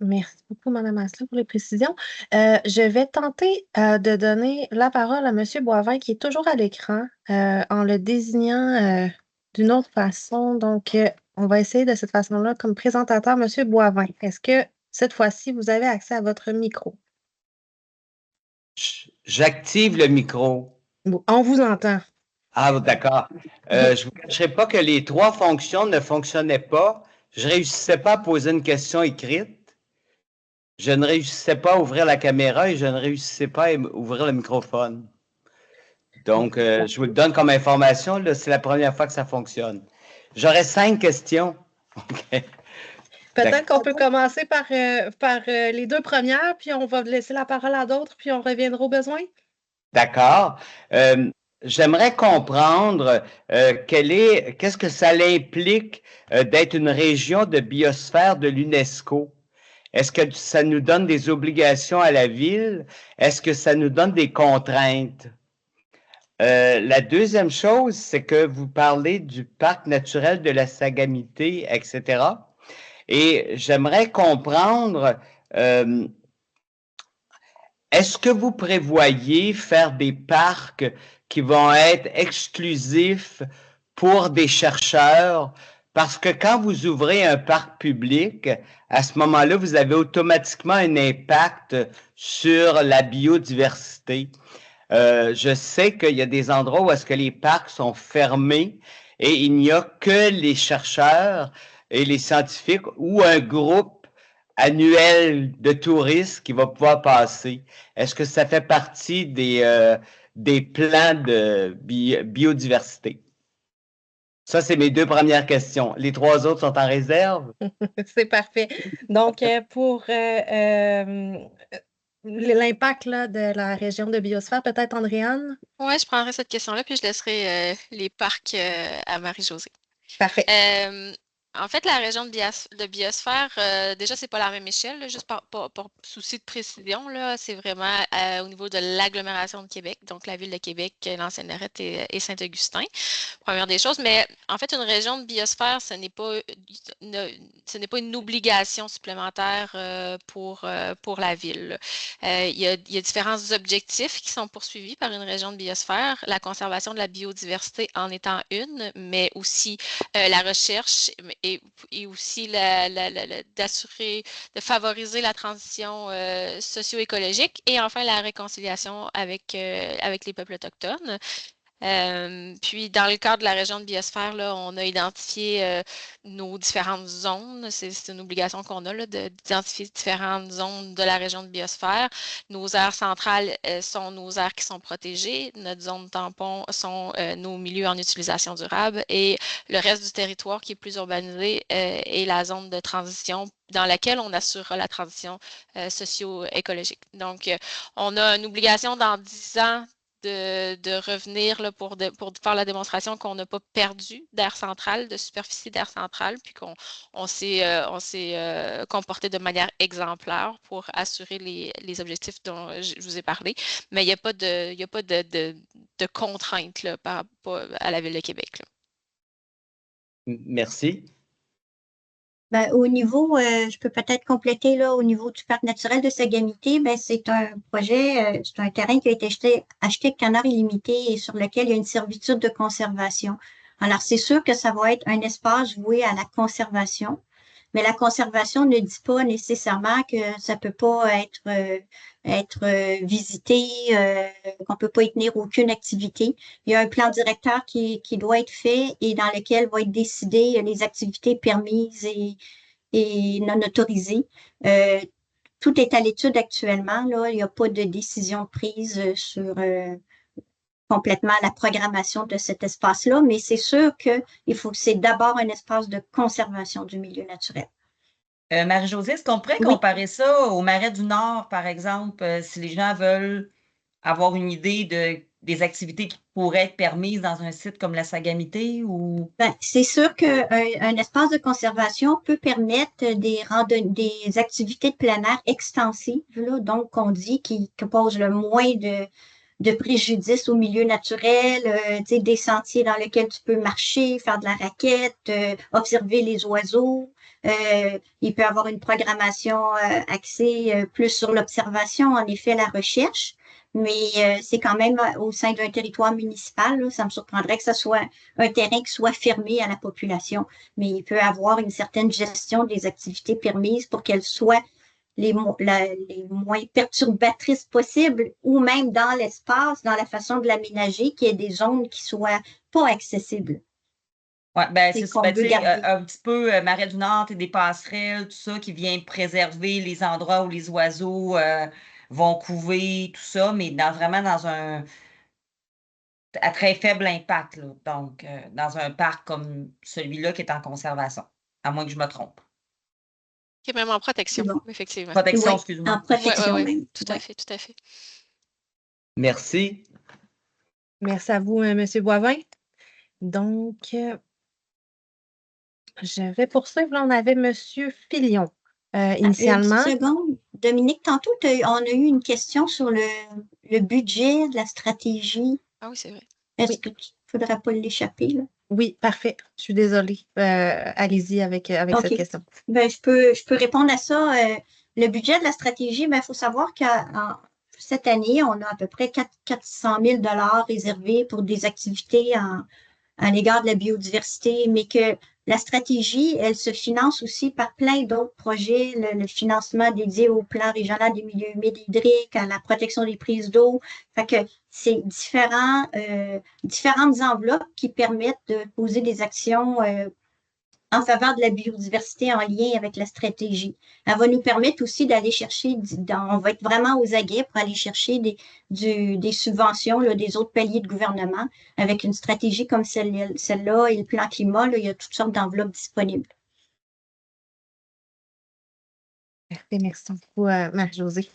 merci beaucoup, Mme Asselin, pour les précisions. Je vais tenter de donner la parole à M. Boivin, qui est toujours à l'écran, en le désignant d'une autre façon. Donc, on va essayer de cette façon-là, comme présentateur, M. Boivin. Est-ce que cette fois-ci, vous avez accès à votre micro? J'active le micro. Bon, on vous entend. Ah, d'accord. Je ne vous cacherai pas que les trois fonctions ne fonctionnaient pas. Je ne réussissais pas à poser une question écrite. Je ne réussissais pas à ouvrir la caméra et je ne réussissais pas à ouvrir le microphone. Donc, je vous le donne comme information. C'est la première fois que ça fonctionne. J'aurais 5 questions. OK. Peut-être qu'on peut commencer par les 2 premières, puis on va laisser la parole à d'autres, puis on reviendra au besoin. D'accord. J'aimerais comprendre qu'est-ce que ça implique d'être une région de biosphère de l'UNESCO. Est-ce que ça nous donne des obligations à la ville? Est-ce que ça nous donne des contraintes? La deuxième chose, c'est que vous parlez du parc naturel de la Sagamité, etc. Et j'aimerais comprendre, est-ce que vous prévoyez faire des parcs qui vont être exclusifs pour des chercheurs? Parce que quand vous ouvrez un parc public, à ce moment-là, vous avez automatiquement un impact sur la biodiversité. Je sais qu'il y a des endroits où est-ce que les parcs sont fermés et il n'y a que les chercheurs et les scientifiques ou un groupe annuel de touristes qui va pouvoir passer. Est-ce que ça fait partie des plans de biodiversité? Ça, c'est mes 2 premières questions. Les 3 autres sont en réserve? C'est parfait. Donc, pour l'impact de la région de biosphère, peut-être, Andréane? Oui, je prendrai cette question-là, puis je laisserai les parcs à Marie-Josée. Parfait. En fait, la région de biosphère, déjà, c'est pas la même échelle, là, juste par souci de précision, là, c'est vraiment au niveau de l'agglomération de Québec, donc la ville de Québec, l'ancienne Lorette et Saint-Augustin, première des choses. Mais en fait, une région de biosphère, ce n'est pas une obligation supplémentaire pour la ville. Il y a différents objectifs qui sont poursuivis par une région de biosphère, la conservation de la biodiversité en étant une, mais aussi la recherche et aussi d'assurer, de favoriser la transition socio-écologique et enfin la réconciliation avec les peuples autochtones. Puis, dans le cadre de la région de biosphère, là, on a identifié nos différentes zones. C'est une obligation qu'on a d'identifier différentes zones de la région de biosphère. Nos aires centrales sont nos aires qui sont protégées. Notre zone tampon sont nos milieux en utilisation durable. Et le reste du territoire qui est plus urbanisé est la zone de transition dans laquelle on assurera la transition socio-écologique. Donc, on a une obligation dans 10 ans de revenir là, pour faire la démonstration qu'on n'a pas perdu d'air central, de superficie d'air central, puis qu'on s'est comporté de manière exemplaire pour assurer les objectifs dont je vous ai parlé. Mais il n'y a pas de contraintes là, par rapport à la Ville de Québec. Là. Merci. Ben, au niveau, je peux peut-être compléter là, au niveau du parc naturel de Sagamité, ben, c'est un projet, c'est un terrain qui a été acheté Canard illimité et sur lequel il y a une servitude de conservation. Alors, c'est sûr que ça va être un espace voué à la conservation, mais la conservation ne dit pas nécessairement que ça peut pas être visité, qu'on peut pas y tenir aucune activité. Il y a un plan directeur qui doit être fait et dans lequel va être décidé les activités permises et non autorisées. Tout est à l'étude actuellement. Là. Il n'y a pas de décision prise sur complètement la programmation de cet espace-là, mais c'est sûr que c'est d'abord un espace de conservation du milieu naturel. Marie-Josée, est-ce qu'on pourrait comparer ça au Marais du Nord, par exemple, si les gens veulent avoir une idée des activités qui pourraient être permises dans un site comme la Sagamité ou? Ben, c'est sûr qu'un espace de conservation peut permettre des activités de plein air extensives, là, donc on dit qui posent le moins de préjudice au milieu naturel, des sentiers dans lesquels tu peux marcher, faire de la raquette, observer les oiseaux. Il peut y avoir une programmation axée plus sur l'observation, en effet, la recherche, mais c'est quand même au sein d'un territoire municipal. Là, ça me surprendrait que ce soit un terrain qui soit fermé à la population, mais il peut y avoir une certaine gestion des activités permises pour qu'elles soient les moins perturbatrices possibles ou même dans l'espace, dans la façon de l'aménager, qu'il y ait des zones qui soient pas accessibles. Oui, ben c'est ça. Ben, un petit peu Marais du Nord et des passerelles, tout ça, qui vient préserver les endroits où les oiseaux vont couver, tout ça, mais vraiment dans un à très faible impact, là. Donc, dans un parc comme celui-là qui est en conservation, à moins que je me trompe. Qui est même en protection, Bon. effectivement. Protection, Oui, excuse-moi. en protection Oui, même. tout Ouais. à fait, tout à fait. Merci. Merci à vous, M. Boivin. Donc, je vais poursuivre. Là, on avait M. Filion. Initialement. Une seconde. Dominique, tantôt, on a eu une question sur le budget de la stratégie. Ah oui, c'est vrai. Est-ce que tu ne faudrait pas l'échapper, là? Oui, parfait. Je suis désolée. Allez-y avec cette question. Ben, je peux répondre à ça. Le budget de la stratégie, il faut savoir que cette année, on a à peu près 400 000 $ réservés pour des activités à l'égard de la biodiversité, mais que la stratégie, elle se finance aussi par plein d'autres projets, le financement dédié au plan régional des milieux humides hydriques, à la protection des prises d'eau. Fait que c'est différentes enveloppes qui permettent de poser des actions en faveur de la biodiversité en lien avec la stratégie. Elle va nous permettre aussi d'aller chercher, on va être vraiment aux aguets pour aller chercher des subventions là, des autres paliers de gouvernement. Avec une stratégie comme celle-là et le plan climat, là, il y a toutes sortes d'enveloppes disponibles. Parfait, merci beaucoup, Marie-Josée.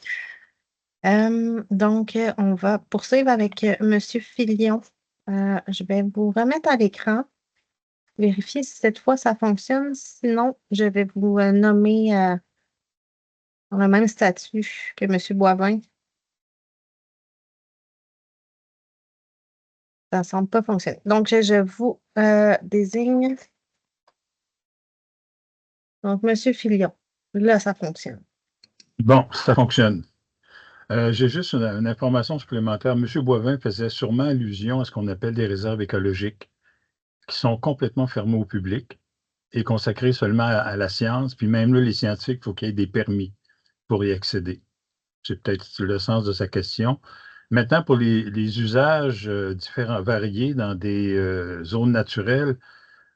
Donc, on va poursuivre avec M. Filion. Je vais vous remettre à l'écran. Vérifier si cette fois ça fonctionne. Sinon, je vais vous nommer dans le même statut que M. Boivin. Ça ne semble pas fonctionner. Donc, je vous désigne. Donc, M. Filion. Là, ça fonctionne. Bon, ça fonctionne. J'ai juste une information supplémentaire. M. Boivin faisait sûrement allusion à ce qu'on appelle des réserves écologiques qui sont complètement fermées au public et consacrées seulement à la science. Puis même là, les scientifiques, il faut qu'il y ait des permis pour y accéder. C'est peut-être le sens de sa question. Maintenant, pour les usages différents, variés dans des zones naturelles,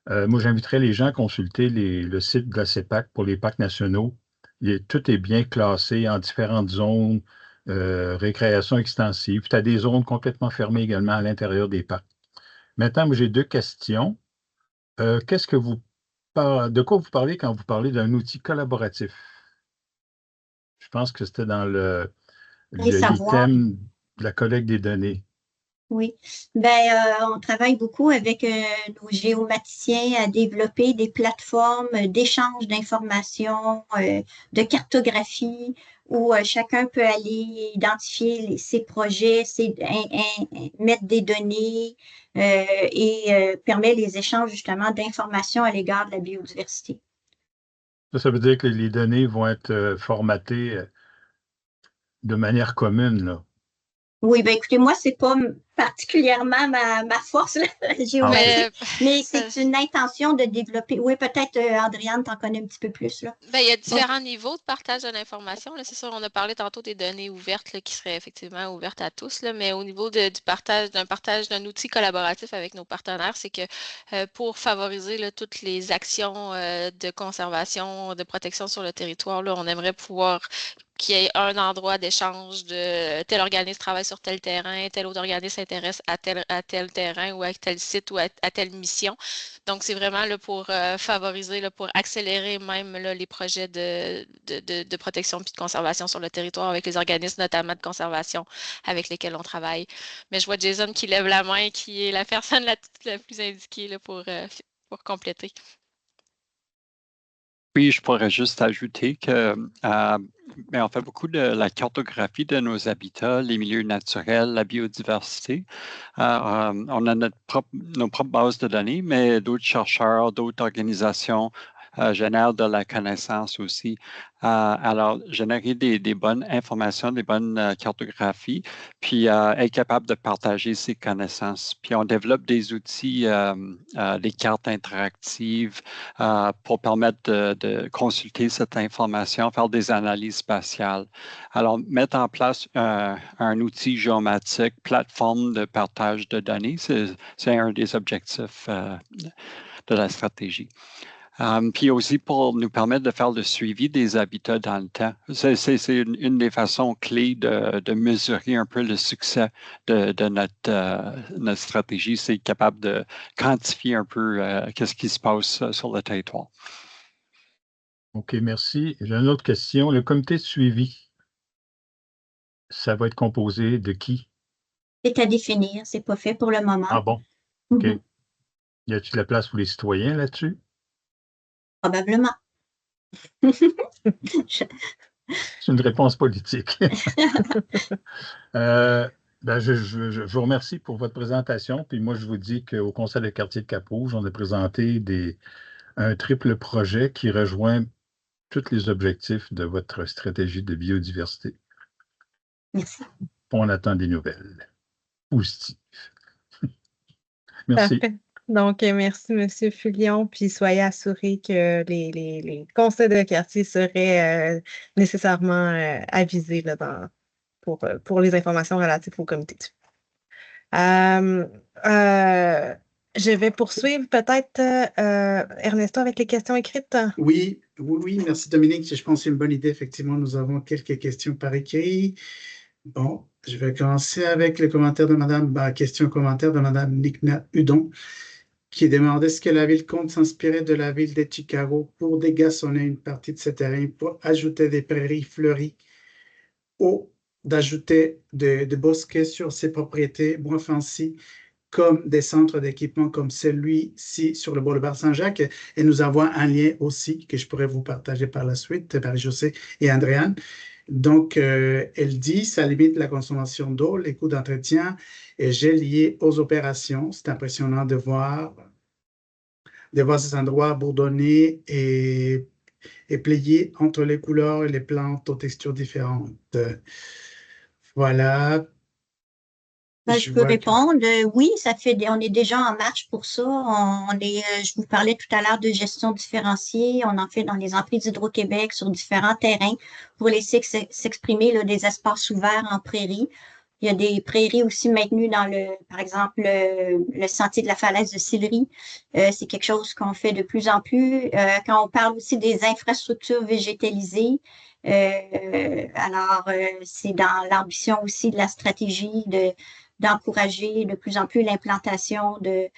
moi, j'inviterais les gens à consulter le site de la CEPAC pour les parcs nationaux. Tout est bien classé en différentes zones, récréation extensive. Tu as des zones complètement fermées également à l'intérieur des parcs. Maintenant, moi, j'ai deux questions. De quoi vous parlez quand vous parlez d'un outil collaboratif? Je pense que c'était dans l'item de la collecte des données. Oui. On travaille beaucoup avec nos géomaticiens à développer des plateformes d'échange d'informations, de cartographie, où chacun peut aller identifier ses projets, mettre des données et permet les échanges justement d'informations à l'égard de la biodiversité. Ça veut dire que les données vont être formatées de manière commune, là. Oui, écoutez, moi, c'est pas particulièrement ma force, la géométrie, mais c'est une intention de développer. Oui, peut-être, Andréane, t'en connais un petit peu plus, là. Il y a différents niveaux de partage de l'information. C'est sûr, on a parlé tantôt des données ouvertes là, qui seraient effectivement ouvertes à tous, là, mais au niveau d'un partage d'un outil collaboratif avec nos partenaires, c'est que pour favoriser là, toutes les actions de conservation, de protection sur le territoire, là, on aimerait pouvoir qu'il y ait un endroit d'échange de tel organisme travaille sur tel terrain, tel autre organisme s'intéresse à tel terrain ou à tel site ou à telle mission. Donc, c'est vraiment là, pour favoriser, là, pour accélérer même là, les projets de protection et de conservation sur le territoire avec les organismes notamment de conservation avec lesquels on travaille. Mais je vois Jason qui lève la main, qui est la personne la plus indiquée là, pour compléter. Oui, je pourrais juste ajouter que on fait beaucoup de la cartographie de nos habitats, les milieux naturels, la biodiversité. On a nos propres bases de données, mais d'autres chercheurs, d'autres organisations génèrent de la connaissance aussi. Alors, générer des bonnes informations, des bonnes cartographies, puis être capable de partager ces connaissances. Puis on développe des outils, des cartes interactives pour permettre de consulter cette information, faire des analyses spatiales. Alors, mettre en place un outil géomatique, plateforme de partage de données, c'est un des objectifs de la stratégie. Puis aussi pour nous permettre de faire le suivi des habitats dans le temps. C'est une des façons clés de mesurer un peu le succès de notre stratégie. C'est capable de quantifier un peu qu'est-ce qui se passe sur le territoire. OK, merci. J'ai une autre question. Le comité de suivi, ça va être composé de qui? C'est à définir, c'est pas fait pour le moment. Ah bon? OK. Mhm. Y a-t-il de la place pour les citoyens là-dessus? Probablement. C'est une réponse politique. Je vous remercie pour votre présentation. Puis moi, je vous dis qu'au Conseil de quartier de Cap-Rouge, on a présenté un triple projet qui rejoint tous les objectifs de votre stratégie de biodiversité. Merci. On attend des nouvelles positives. Merci. Parfait. Donc, merci, M. Fulion, puis soyez assurés que les conseils de quartier seraient nécessairement avisés là, pour les informations relatives au comité de suivi. Je vais poursuivre peut-être, Ernesto, avec les questions écrites. Oui, merci Dominique. Je pense que c'est une bonne idée. Effectivement, nous avons quelques questions par écrit. Bon, je vais commencer avec le commentaire de commentaire de Mme Nikna Hudon, qui demandait est-ce que la ville compte s'inspirer de la ville de Chicago pour dégaçonner une partie de ses terrains, pour ajouter des prairies fleuries ou d'ajouter de bosquets sur ses propriétés moins fancy, comme des centres d'équipement comme celui-ci sur le boulevard Saint-Jacques. Et nous avons un lien aussi que je pourrais vous partager par la suite, Marie-Josée et Andréane. Donc, elle dit, ça limite la consommation d'eau, les coûts d'entretien et j'ai lié aux opérations. C'est impressionnant de voir ces endroits bourdonnés et pliés entre les couleurs et les plantes aux textures différentes. Voilà. Je peux répondre. Oui, on est déjà en marche pour ça. Je vous parlais tout à l'heure de gestion différenciée. On en fait dans les emprises d'Hydro-Québec sur différents terrains pour laisser s'exprimer là, des espaces ouverts en prairies. Il y a des prairies aussi maintenues dans par exemple, le sentier de la falaise de Sillery. C'est quelque chose qu'on fait de plus en plus. Quand on parle aussi des infrastructures végétalisées, c'est dans l'ambition aussi de la stratégie d'encourager de plus en plus l'implantation de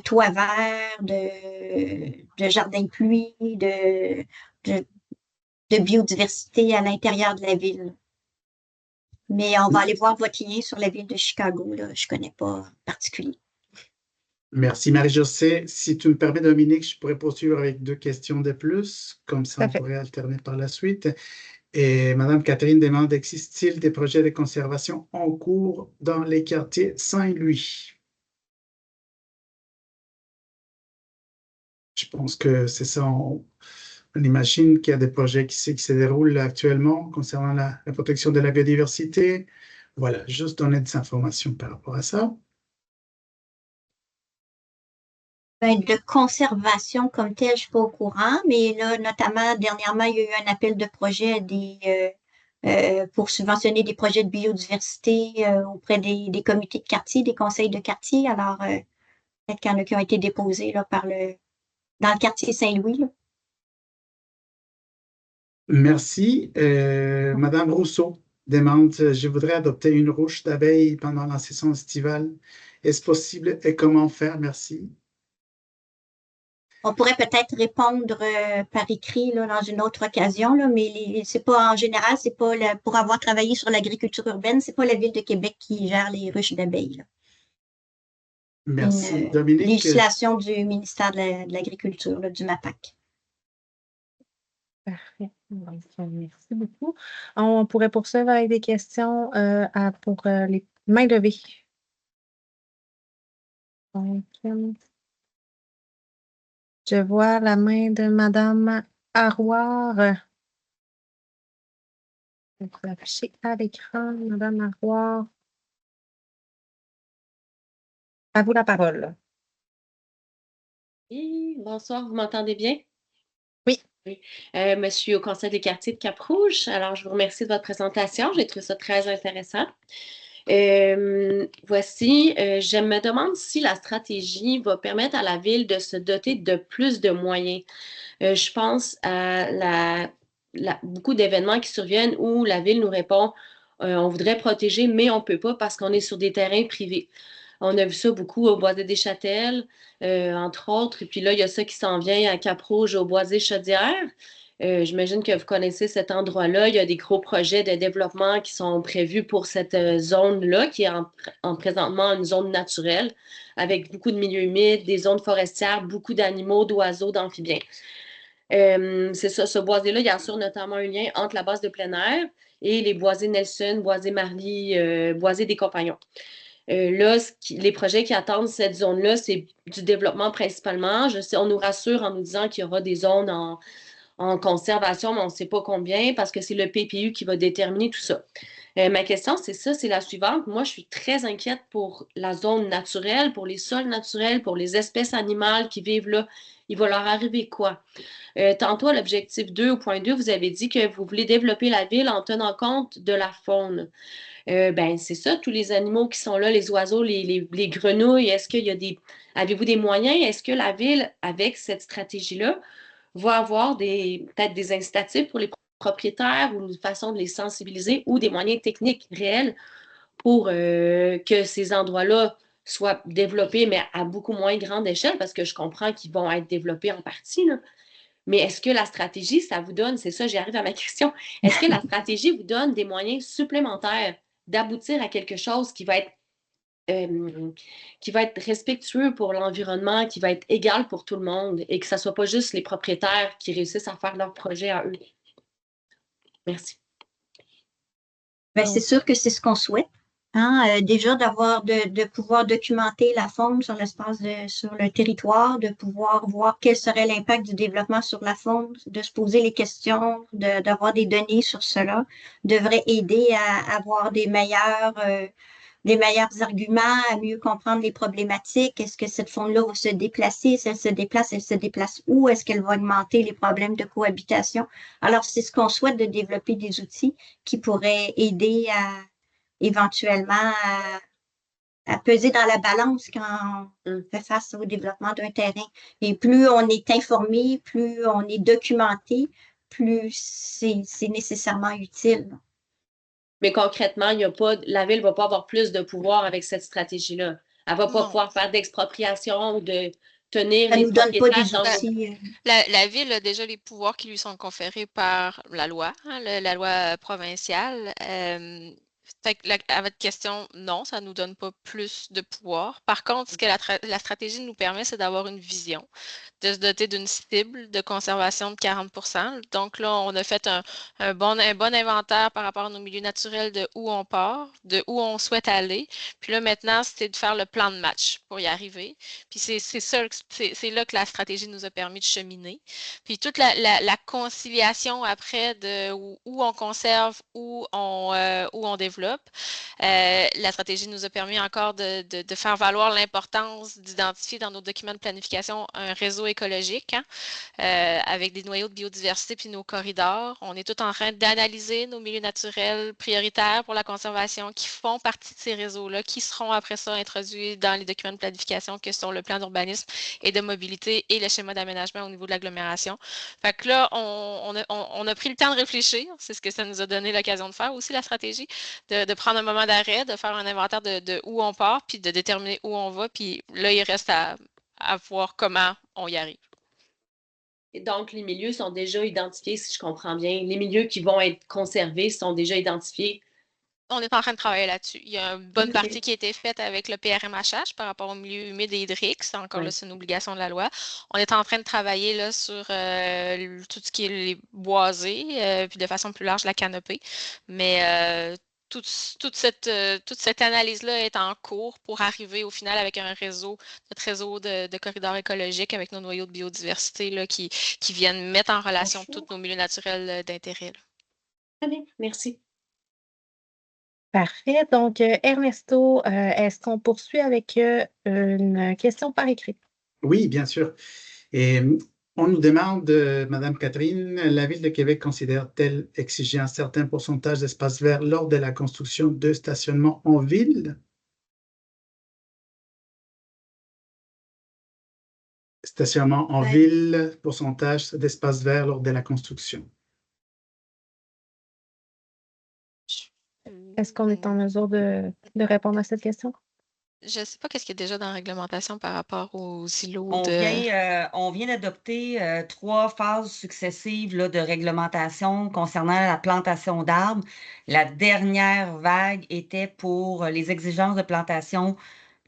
toits verts, de jardins de pluie, de biodiversité à l'intérieur de la ville. Mais on va aller voir votre lien sur la ville de Chicago. Là. Je ne connais pas en particulier. Merci Marie-Josée. Si tu me permets, Dominique, je pourrais poursuivre avec 2 questions de plus. Comme ça, on pourrait alterner par la suite. Et Mme Catherine demande, existe-t-il des projets de conservation en cours dans les quartiers Saint-Louis? Je pense que c'est ça. On imagine qu'il y a des projets qui se déroulent actuellement concernant la protection de la biodiversité. Voilà, juste donner des informations par rapport à ça. De conservation comme telle, je ne suis pas au courant, mais là, notamment, dernièrement, il y a eu un appel de projet pour subventionner des projets de biodiversité auprès des comités de quartier, des conseils de quartier. Alors, peut-être qu'il y en a qui ont été déposés là, dans le quartier Saint-Louis. Merci. Madame Rousseau demande, je voudrais adopter une ruche d'abeilles pendant la saison estivale. Est-ce possible et comment faire? Merci. On pourrait peut-être répondre par écrit là, dans une autre occasion, là, mais c'est pas en général, c'est pas pour avoir travaillé sur l'agriculture urbaine, c'est pas la Ville de Québec qui gère les ruches d'abeilles. Merci, Dominique. Législation du ministère de l'Agriculture, du MAPAC. Parfait. Donc, merci beaucoup. On pourrait poursuivre avec des questions pour les mains levées. Donc, je vois la main de Mme Arroir. Vous affichez à l'écran, Mme Arroir. À vous la parole. Oui, bonsoir, vous m'entendez bien? Oui. Monsieur au Conseil des quartiers de Cap-Rouge, alors je vous remercie de votre présentation, j'ai trouvé ça très intéressant. Voici, je me demande si la stratégie va permettre à la ville de se doter de plus de moyens. Je pense à beaucoup d'événements qui surviennent où la ville nous répond on voudrait protéger, mais on ne peut pas parce qu'on est sur des terrains privés. On a vu ça beaucoup au Boisé-des-Châtels, entre autres. Et puis là, il y a ça qui s'en vient à Cap-Rouge, au Boisé-Chaudière. J'imagine que vous connaissez cet endroit-là. Il y a des gros projets de développement qui sont prévus pour cette zone-là, qui est présentement une zone naturelle, avec beaucoup de milieux humides, des zones forestières, beaucoup d'animaux, d'oiseaux, d'amphibiens. C'est ça, ce boisé-là, il assure notamment un lien entre la base de plein air et les boisés Nelson, boisés Marly, boisés des Compagnons. Là, les projets qui attendent cette zone-là, c'est du développement principalement. Je sais, on nous rassure en nous disant qu'il y aura des zones en conservation, mais on ne sait pas combien parce que c'est le PPU qui va déterminer tout ça. Ma question, c'est ça, c'est la suivante. Moi, je suis très inquiète pour la zone naturelle, pour les sols naturels, pour les espèces animales qui vivent là. Il va leur arriver quoi? Tantôt, à l'objectif 2 au point 2, vous avez dit que vous voulez développer la ville en tenant compte de la faune. Ben, c'est ça, tous les animaux qui sont là, les oiseaux, les grenouilles, est-ce qu'il y a avez-vous des moyens? Est-ce que la ville, avec cette stratégie-là, va avoir peut-être des incitatifs pour les propriétaires ou une façon de les sensibiliser ou des moyens techniques réels pour que ces endroits-là soient développés, mais à beaucoup moins grande échelle, parce que je comprends qu'ils vont être développés en partie, là. Mais est-ce que la stratégie, ça vous donne, c'est ça, j'y arrive à ma question, est-ce que la stratégie vous donne des moyens supplémentaires d'aboutir à quelque chose qui va être respectueux pour l'environnement, qui va être égal pour tout le monde et que ce ne soit pas juste les propriétaires qui réussissent à faire leur projet à eux? Merci. Ben, c'est sûr que c'est ce qu'on souhaite. Déjà de pouvoir documenter la faune sur sur le territoire, de pouvoir voir quel serait l'impact du développement sur la faune, de se poser les questions, d'avoir des données sur cela, devrait aider à avoir des meilleurs arguments, à mieux comprendre les problématiques. Est-ce que cette faune-là va se déplacer? Si elle se déplace où? Est-ce qu'elle va augmenter les problèmes de cohabitation? Alors, c'est ce qu'on souhaite, de développer des outils qui pourraient aider éventuellement à peser dans la balance quand on fait face au développement d'un terrain. Et plus on est informé, plus on est documenté, plus c'est nécessairement utile. Mais concrètement, la ville ne va pas avoir plus de pouvoir avec cette stratégie-là. Elle ne va pas pouvoir faire d'expropriation ou de tenir les propriétaires dans outils. La ville a déjà les pouvoirs qui lui sont conférés par la loi, la loi provinciale. À votre question, non, ça ne nous donne pas plus de pouvoir. Par contre, ce que la stratégie nous permet, c'est d'avoir une vision, de se doter d'une cible de conservation de 40%. Donc là, on a fait un bon inventaire par rapport à nos milieux naturels de où on part, de où on souhaite aller. Puis là, maintenant, c'est de faire le plan de match pour y arriver. Puis c'est là que la stratégie nous a permis de cheminer. Puis toute la conciliation après de où on conserve, où on développe. La stratégie nous a permis encore de faire valoir l'importance d'identifier dans nos documents de planification un réseau écologique avec des noyaux de biodiversité puis nos corridors. On est tout en train d'analyser nos milieux naturels prioritaires pour la conservation qui font partie de ces réseaux-là, qui seront après ça introduits dans les documents de planification que sont le plan d'urbanisme et de mobilité et le schéma d'aménagement au niveau de l'agglomération. Fait que là, on a pris le temps de réfléchir. C'est ce que ça nous a donné l'occasion de faire aussi, la stratégie, de prendre un moment d'arrêt, de faire un inventaire de où on part, puis de déterminer où on va. Puis là, il reste à voir comment on y arrive. Et donc, les milieux sont déjà identifiés, si je comprends bien. Les milieux qui vont être conservés sont déjà identifiés. On est en train de travailler là-dessus. Il y a une bonne partie qui a été faite avec le PRMHH par rapport aux milieux humides et hydriques. C'est encore là, c'est une obligation de la loi. On est en train de travailler là, sur tout ce qui est les boisés, puis de façon plus large, la canopée. Mais toute cette analyse-là est en cours pour arriver au final avec notre réseau de corridors écologiques avec nos noyaux de biodiversité là, qui viennent mettre en relation tous nos milieux naturels d'intérêt. Très bien, merci. Parfait. Donc, Ernesto, est-ce qu'on poursuit avec une question par écrit? Oui, bien sûr. Et On nous demande, Madame Catherine, la Ville de Québec considère-t-elle exiger un certain pourcentage d'espace vert lors de la construction de stationnements en ville? Stationnement en ville, pourcentage d'espace vert lors de la construction. Est-ce qu'on est en mesure de répondre à cette question? Je ne sais pas qu'est-ce qu'il y a déjà dans la réglementation par rapport aux îlots On vient d'adopter 3 phases successives là, de réglementation concernant la plantation d'arbres. La dernière vague était pour les exigences de plantation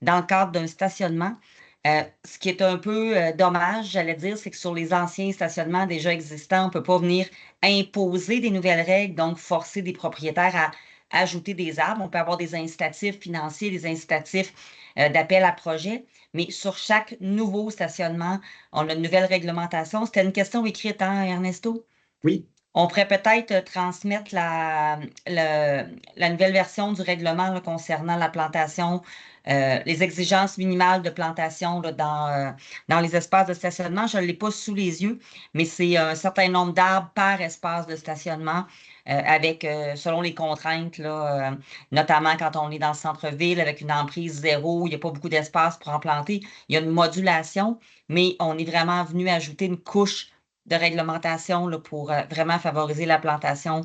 dans le cadre d'un stationnement. Ce qui est un peu dommage, j'allais dire, c'est que sur les anciens stationnements déjà existants, on ne peut pas venir imposer des nouvelles règles, donc forcer des propriétaires à ajouter des arbres. On peut avoir des incitatifs financiers, des incitatifs d'appel à projet, mais sur chaque nouveau stationnement, on a une nouvelle réglementation. C'était une question écrite, hein, Ernesto? Oui. On pourrait peut-être transmettre la nouvelle version du règlement là, concernant la plantation, les exigences minimales de plantation là, dans les espaces de stationnement. Je ne l'ai pas sous les yeux, mais c'est un certain nombre d'arbres par espace de stationnement avec, selon les contraintes, là, notamment quand on est dans le centre-ville avec une emprise zéro, il n'y a pas beaucoup d'espace pour en planter. Il y a une modulation, mais on est vraiment venu ajouter une couche de réglementation là, pour vraiment favoriser la plantation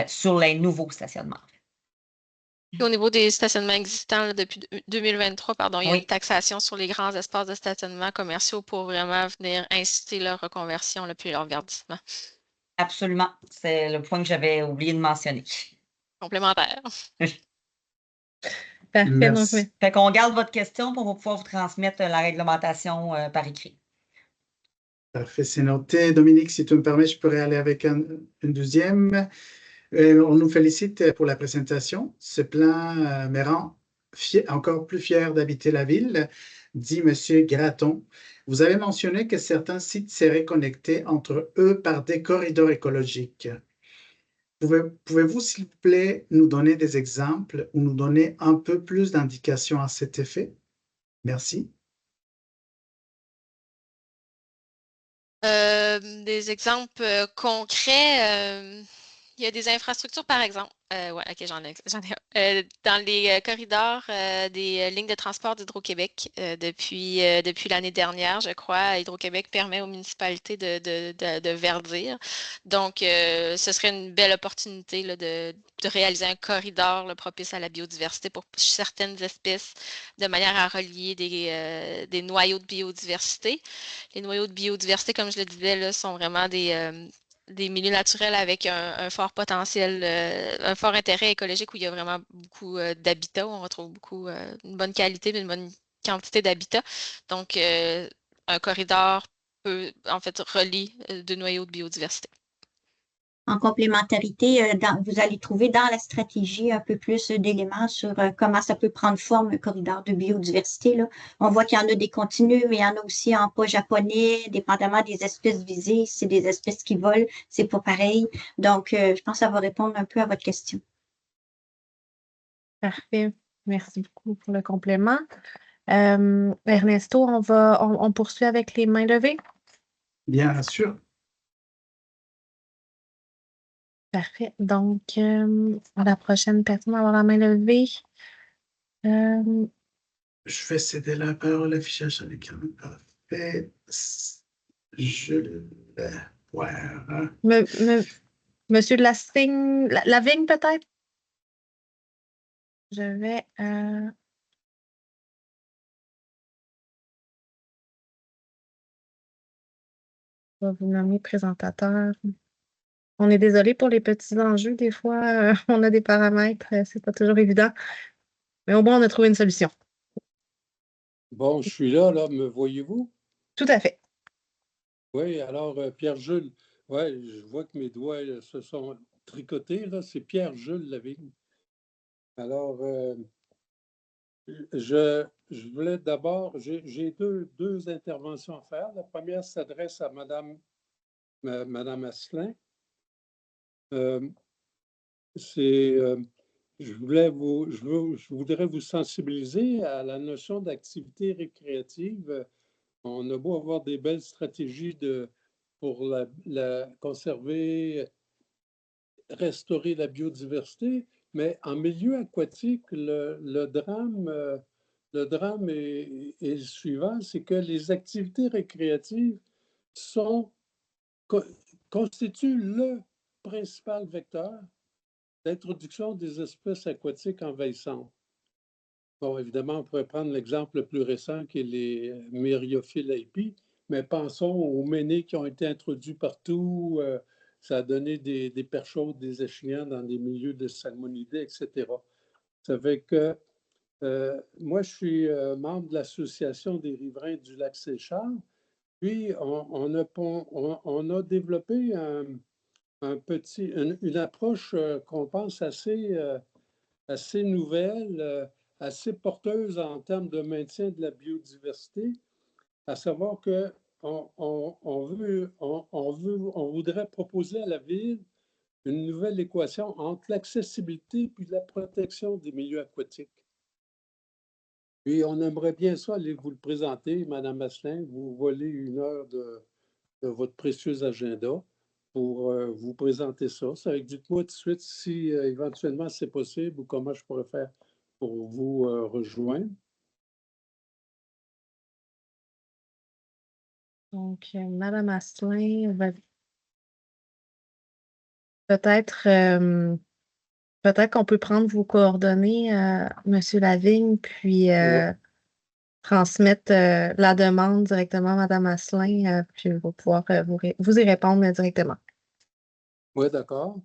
sur les nouveaux stationnements. Puis au niveau des stationnements existants, là, depuis 2023, pardon, il y a Oui. une taxation sur les grands espaces de stationnement commerciaux pour vraiment venir inciter leur reconversion là, puis leur verdissement. Absolument. C'est le point que j'avais oublié de mentionner. Complémentaire. Parfait. Merci. Donc, Fait qu'on garde votre question pour pouvoir vous transmettre la réglementation par écrit. Parfait, c'est noté. Dominique, si tu me permets, je pourrais aller avec une deuxième. On nous félicite pour la présentation. Ce plan me rend encore plus fier d'habiter la ville, dit M. Gratton. Vous avez mentionné que certains sites seraient connectés entre eux par des corridors écologiques. Pouvez-vous, s'il vous plaît, nous donner des exemples ou nous donner un peu plus d'indications à cet effet? Merci. Des exemples concrets, il y a des infrastructures, par exemple. Ouais, ok, j'en ai un. Dans les corridors des lignes de transport d'Hydro-Québec, depuis l'année dernière, je crois, Hydro-Québec permet aux municipalités de verdir. Donc, ce serait une belle opportunité là, de réaliser un corridor là, propice à la biodiversité pour certaines espèces, de manière à relier des noyaux de biodiversité. Les noyaux de biodiversité, comme je le disais, là, sont vraiment des milieux naturels avec un fort potentiel, un fort intérêt écologique où il y a vraiment beaucoup d'habitat, où on retrouve beaucoup, une bonne qualité, une bonne quantité d'habitat. Donc, un corridor peut en fait relier deux noyaux de biodiversité. En complémentarité, vous allez trouver dans la stratégie un peu plus d'éléments sur comment ça peut prendre forme un corridor de biodiversité, là. On voit qu'il y en a des continus, mais il y en a aussi en pas japonais, dépendamment des espèces visées. Si c'est des espèces qui volent, c'est pas pareil. Donc, je pense que ça va répondre un peu à votre question. parfait. Merci beaucoup pour le complément. Ernesto, on poursuit avec les mains levées. Bien sûr. Parfait. Donc, la prochaine personne à avoir la main levée. Je vais céder la parole à l'affichage avec un parfait. Je le vais voir. Monsieur de la vigne peut-être? Je vais vous nommer présentateur. On est désolé pour les petits enjeux. Des fois, on a des paramètres, c'est pas toujours évident. Mais au moins, on a trouvé une solution. Bon, je suis là, me voyez-vous? Tout à fait. Oui, alors Pierre-Jules, ouais, je vois que mes doigts se sont tricotés, là, c'est Pierre-Jules Lavigne. Alors, je voulais d'abord, j'ai deux interventions à faire. La première s'adresse à Madame Asselin. Je voudrais vous sensibiliser à la notion d'activité récréative. On a beau avoir des belles stratégies de pour conserver, restaurer la biodiversité, mais en milieu aquatique, le drame est le suivant, c'est que les activités récréatives constituent le principal vecteur d'introduction des espèces aquatiques envahissantes. Bon, évidemment, on pourrait prendre l'exemple le plus récent qui est les myriophiles aipis, mais pensons aux ménés qui ont été introduits partout. Ça a donné des perchaudes, des échillants dans des milieux de salmonidés, etc. Ça fait que moi, je suis membre de l'Association des riverains du lac Séchard. Puis, on a développé une approche qu'on pense assez nouvelle, assez porteuse en termes de maintien de la biodiversité, à savoir que on voudrait proposer à la Ville une nouvelle équation entre l'accessibilité puis la protection des milieux aquatiques. Puis on aimerait bien ça aller vous le présenter, Mme Asselin, vous voler 1 heure de votre précieux agenda pour vous présenter ça. Dites-moi tout de suite si éventuellement c'est possible ou comment je pourrais faire pour vous rejoindre. Donc, Mme Asselin, peut-être qu'on peut prendre vos coordonnées, M. Lavigne, puis transmettre la demande directement à Mme Asselin, puis elle va pouvoir vous y répondre directement. Oui, d'accord.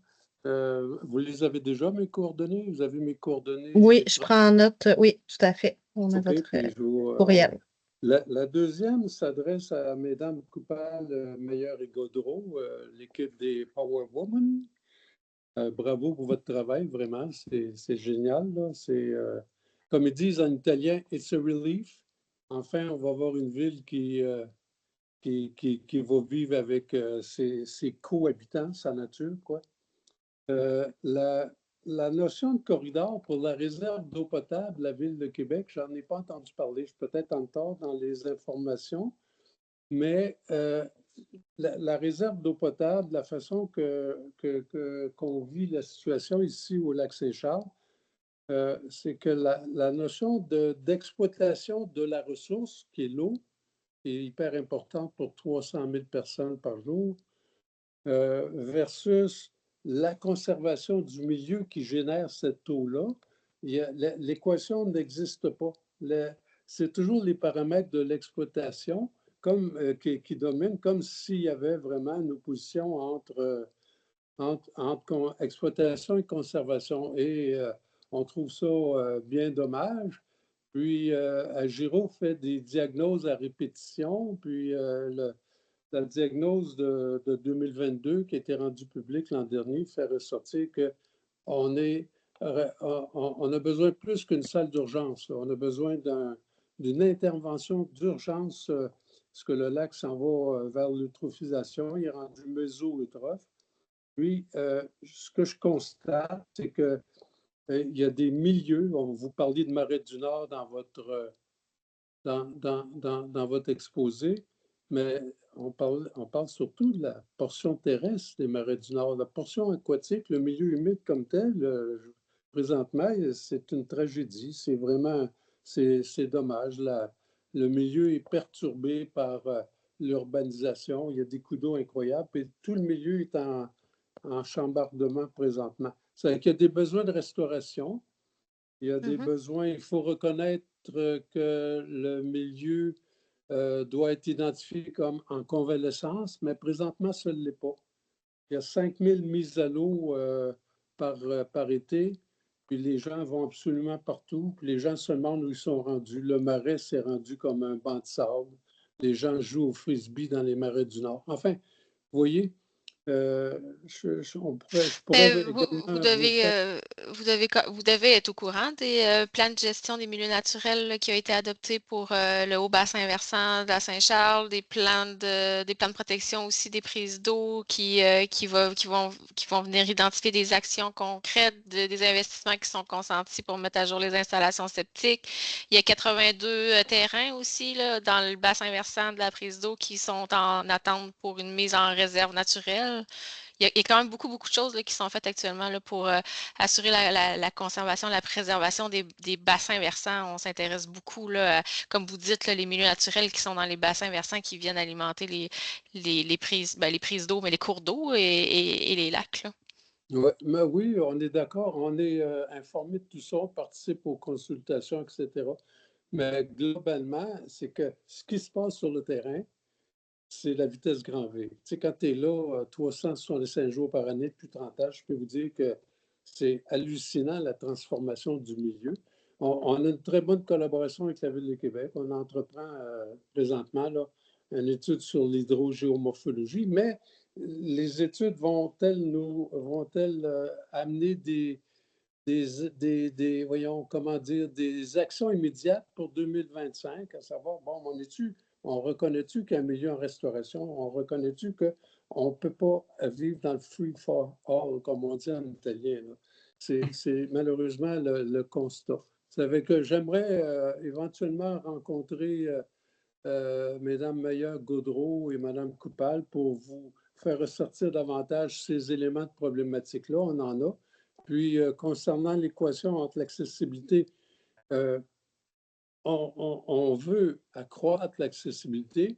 Vous les avez déjà, mes coordonnées? Vous avez mes coordonnées? Oui, je prends en note. Oui, tout à fait. On a votre courriel. La deuxième s'adresse à Mesdames Coupal, Meilleur et Gaudreau, l'équipe des Power Women. Bravo pour votre travail, vraiment. C'est génial. Comme ils disent en italien, it's a relief. Enfin, on va avoir une ville qui va vivre avec ses cohabitants, sa nature, quoi. La notion de corridor pour la réserve d'eau potable de la Ville de Québec, je n'en ai pas entendu parler. Je suis peut-être en tort dans les informations, mais la réserve d'eau potable, la façon qu'on vit la situation ici au lac Séchard, c'est que la notion d'exploitation de la ressource, qui est l'eau, est hyper importante pour 300 000 personnes par jour, versus la conservation du milieu qui génère cette eau-là. L'équation n'existe pas. C'est toujours les paramètres de l'exploitation qui dominent, comme s'il y avait vraiment une opposition entre exploitation et conservation. Et on trouve ça bien dommage. Puis, Agiro fait des diagnoses à répétition. Puis, la diagnose de 2022 qui a été rendue publique l'an dernier fait ressortir qu'on a besoin plus qu'une salle d'urgence. On a besoin d'une intervention d'urgence parce que le lac s'en va vers l'eutrophisation. Il est rendu méso-eutrophe. Puis, ce que je constate, c'est que il y a des milieux, vous parliez de Marais du Nord dans votre exposé, mais on parle surtout de la portion terrestre des Marais du Nord. La portion aquatique, le milieu humide comme tel, présentement, c'est une tragédie. C'est vraiment, c'est dommage. Le milieu est perturbé par l'urbanisation. Il y a des coups d'eau incroyables et tout le milieu est en chambardement présentement. C'est-à-dire qu'il y a des besoins de restauration. Il y a des besoins, il faut reconnaître que le milieu doit être identifié comme en convalescence, mais présentement, ce ne l'est pas. Il y a 5000 mises à l'eau par été, puis les gens vont absolument partout, puis les gens se demandent où ils sont rendus. Le marais s'est rendu comme un banc de sable. Les gens jouent au frisbee dans les marais du Nord. Enfin, vous voyez, On je pourrais Vous, également vous vous devez, faire. vous devez être au courant des plans de gestion des milieux naturels là, qui ont été adoptés pour le haut bassin versant de la Saint-Charles, des plans de protection aussi des prises d'eau qui vont venir identifier des actions concrètes, des investissements qui sont consentis pour mettre à jour les installations septiques. Il y a 82 terrains aussi là, dans le bassin versant de la prise d'eau qui sont en attente pour une mise en réserve naturelle. Il y a quand même beaucoup, beaucoup de choses là, qui sont faites actuellement là, pour assurer la conservation, la préservation des bassins versants. On s'intéresse beaucoup, là, comme vous dites, là, les milieux naturels qui sont dans les bassins versants qui viennent alimenter les prises d'eau, mais les cours d'eau et les lacs. Là. Ouais, mais oui, on est d'accord, on est informé de tout ça, on participe aux consultations, etc. Mais globalement, c'est que ce qui se passe sur le terrain, c'est la vitesse grand V. Tu sais, quand tu es là 365 jours par année depuis 30 ans, je peux vous dire que c'est hallucinant la transformation du milieu. On a une très bonne collaboration avec la Ville de Québec. On entreprend présentement là, une étude sur l'hydrogéomorphologie, mais les études vont-elles amener voyons, comment dire, des actions immédiates pour 2025, à savoir, bon, on reconnaît-tu qu'il y a un milieu en restauration, on reconnaît-tu qu'on ne peut pas vivre dans le free for all, comme on dit en italien. C'est malheureusement le constat. Ça fait que j'aimerais éventuellement rencontrer Mesdames Meyer-Gaudreau et Madame Coupal pour vous faire ressortir davantage ces éléments de problématique-là. On en a. Puis, concernant l'équation entre l'accessibilité, on veut accroître l'accessibilité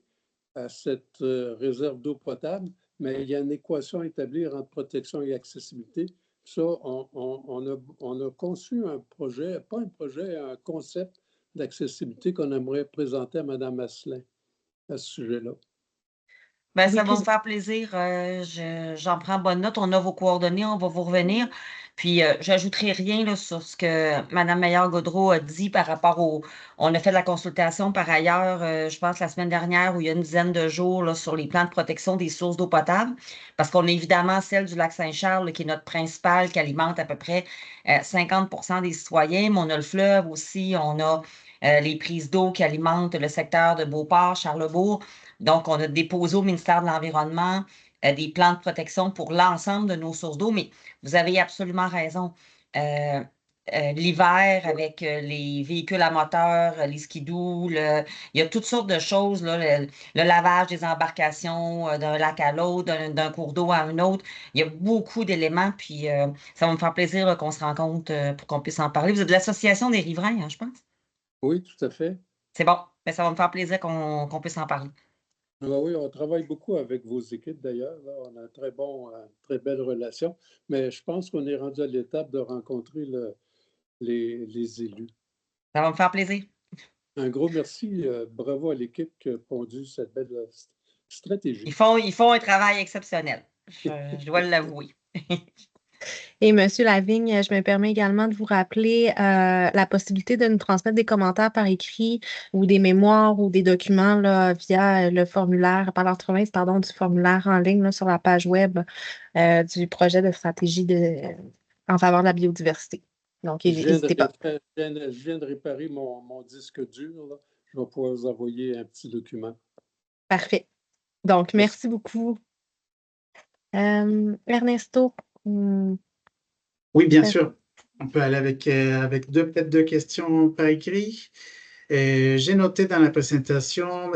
à cette réserve d'eau potable, mais il y a une équation à établir entre protection et accessibilité. Ça, on a conçu un projet, pas un projet, un concept d'accessibilité qu'on aimerait présenter à Mme Asselin à ce sujet-là. Ben, Oui, ça va puis me faire plaisir. J'en prends bonne note. On a vos coordonnées, on va vous revenir. Puis, j'ajouterai rien là, sur ce que Mme Meyer-Gaudreau a dit par rapport au. On a fait de la consultation par ailleurs, je pense, la semaine dernière, où il y a une dizaine de jours là, sur les plans de protection des sources d'eau potable. Parce qu'on a évidemment celle du lac Saint-Charles, là, qui est notre principale, qui alimente à peu près 50 des citoyens. Mais on a le fleuve aussi. On a les prises d'eau qui alimentent le secteur de Beauport, Charlebourg. Donc, on a déposé au ministère de l'Environnement des plans de protection pour l'ensemble de nos sources d'eau, mais vous avez absolument raison. L'hiver, avec les véhicules à moteur, les skidoo, il y a toutes sortes de choses, là, le lavage des embarcations d'un lac à l'autre, d'un cours d'eau à un autre. Il y a beaucoup d'éléments, puis ça va me faire plaisir là, qu'on se rencontre pour qu'on puisse en parler. Vous êtes de l'Association des riverains, hein, je pense? Oui, tout à fait. C'est bon. Mais ça va me faire plaisir qu'on puisse en parler. Oui, on travaille beaucoup avec vos équipes d'ailleurs. On a un très belle relation, mais je pense qu'on est rendu à l'étape de rencontrer les élus. Ça va me faire plaisir. Un gros merci. Bravo à l'équipe qui a pondu cette belle stratégie. Ils font un travail exceptionnel. Je dois l'avouer. Et M. Lavigne, je me permets également de vous rappeler la possibilité de nous transmettre des commentaires par écrit ou des mémoires ou des documents là, via le formulaire, par l'entremise, pardon, du formulaire en ligne là, sur la page web du projet de stratégie en faveur de la biodiversité. Donc, n'hésitez pas. Je viens de réparer mon disque dur. Là. Je vais pouvoir vous envoyer un petit document. Parfait. Donc, merci beaucoup. Ernesto. Oui, bien sûr. On peut aller avec peut-être deux questions par écrit. J'ai noté dans la présentation,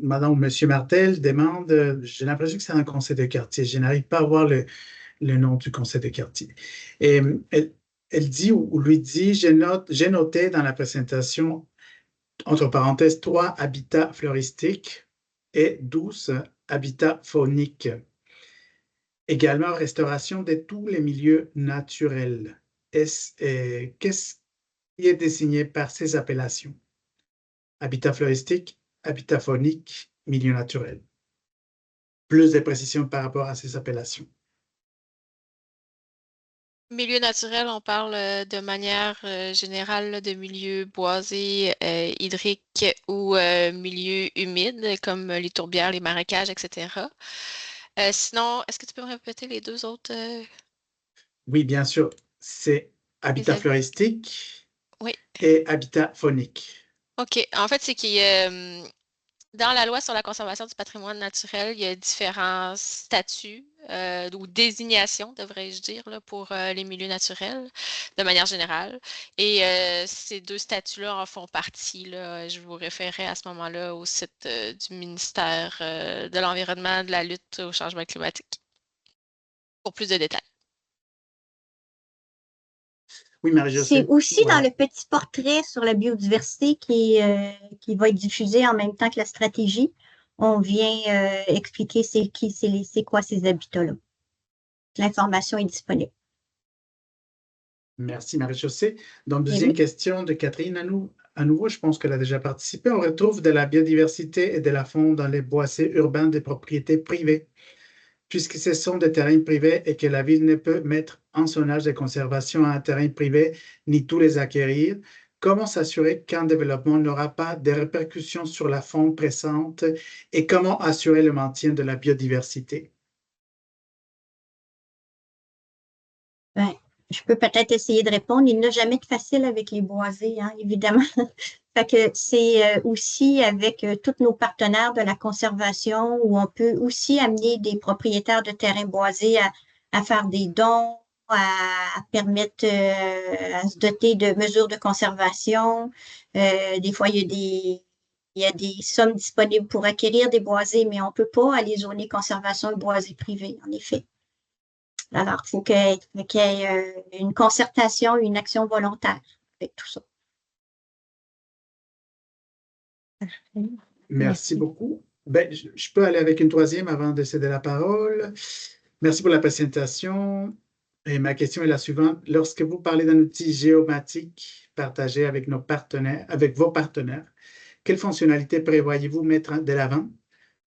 Madame ou Monsieur Martel demande, j'ai l'impression que c'est un conseil de quartier. Je n'arrive pas à voir le nom du conseil de quartier. Et elle dit ou lui dit, j'ai noté dans la présentation, entre parenthèses, 3 habitats floristiques et 12 habitats fauniques. Également, restauration de tous les milieux naturels. Qu'est-ce qui est désigné par ces appellations? Habitat floristique, habitat faunique, milieu naturel. Plus de précisions par rapport à ces appellations. Milieu naturel, on parle de manière générale là, de milieux boisés, hydriques ou milieux humides comme les tourbières, les marécages, etc. Sinon, est-ce que tu peux me répéter les deux autres? Oui, bien sûr. C'est habitat hab- floristique Oui. et habitat faunique. OK. En fait, c'est qu'il dans la loi sur la conservation du patrimoine naturel, il y a différents statuts ou désignations, devrais-je dire, là, pour les milieux naturels, de manière générale. Et ces deux statuts-là en font partie. Là. Je vous référerai à ce moment-là au site du ministère de l'Environnement, de la lutte au changement climatique, pour plus de détails. Oui, C'est Marie-Josée. aussi dans Voilà. le petit portrait sur la biodiversité qui va être diffusé en même temps que la stratégie. On vient expliquer c'est quoi ces habitats-là. L'information est disponible. Merci, Marie-Josée. Donc, Et deuxième oui. question de Catherine à nouveau, je pense qu'elle a déjà participé. On retrouve de la biodiversité et de la faune dans les boisés urbains des propriétés privées. Puisque ce sont des terrains privés et que la ville ne peut mettre en zonage de conservation à un terrain privé ni tous les acquérir, comment s'assurer qu'un développement n'aura pas de répercussions sur la faune présente et comment assurer le maintien de la biodiversité? Ben, je peux peut-être essayer de répondre. Il n'a jamais de facile avec les boisés, hein, évidemment. Fait que c'est aussi avec tous nos partenaires de la conservation où on peut aussi amener des propriétaires de terrains boisés à faire des dons, à permettre à se doter de mesures de conservation. Des fois, il y a des sommes disponibles pour acquérir des boisés, mais on ne peut pas aller zoner conservation et boisés privés, en effet. Alors, il faut qu'il y ait une concertation, une action volontaire avec tout ça. Merci beaucoup. Ben, je peux aller avec une troisième avant de céder la parole. Merci pour la présentation. Et ma question est la suivante. Lorsque vous parlez d'un outil géomatique partagé avec nos partenaires, avec vos partenaires, quelles fonctionnalités prévoyez-vous mettre de l'avant?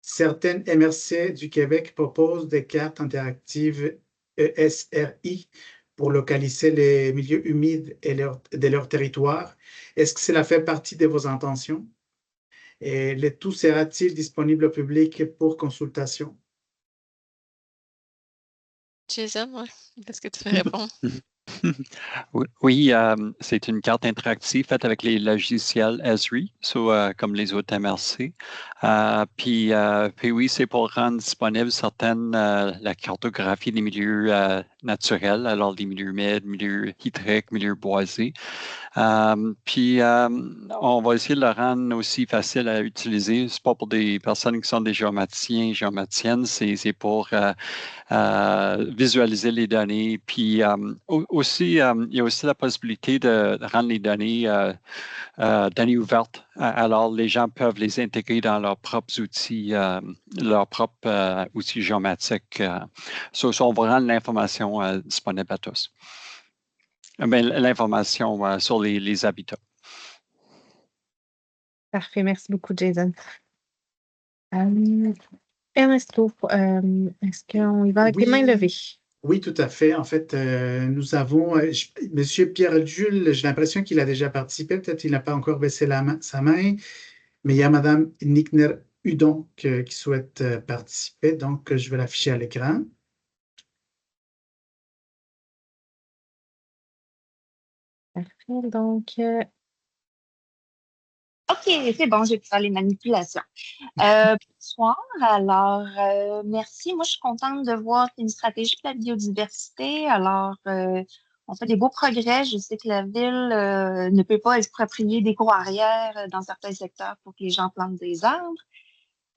Certaines MRC du Québec proposent des cartes interactives ESRI pour localiser les milieux humides de leur territoire. Est-ce que cela fait partie de vos intentions? Et le tout sera-t-il disponible au public pour consultation? Jason, ouais. Est-ce que tu veux répondre? Oui, c'est une carte interactive faite avec les logiciels Esri, comme les autres MRC. Puis oui, c'est pour rendre disponible la cartographie des milieux naturels, alors des milieux humides, milieux hydriques, milieux boisés. Puis on va essayer de le rendre aussi facile à utiliser. C'est pas pour des personnes qui sont des géomaticiens, géomatiennes, c'est pour visualiser les données. Puis aussi, il y a aussi la possibilité de rendre les données ouvertes. Alors, les gens peuvent les intégrer dans leurs propres outils, géomatiques. On va rendre l'information disponible à tous. L'information sur les habitats. Parfait, merci beaucoup, Jason. Ernesto, est-ce qu'on y va avec les mains levées? Oui, tout à fait. En fait, nous avons Monsieur Pierre-Jules, j'ai l'impression qu'il a déjà participé, peut-être qu'il n'a pas encore baissé sa main, mais il y a Madame Nickner-Hudon qui souhaite participer, donc je vais l'afficher à l'écran. Parfait, donc... OK, c'est bon, j'ai pu faire les manipulations. Bonsoir, alors merci. Moi, je suis contente de voir une stratégie de la biodiversité. Alors, on fait des beaux progrès. Je sais que la ville ne peut pas exproprier des cours arrière dans certains secteurs pour que les gens plantent des arbres.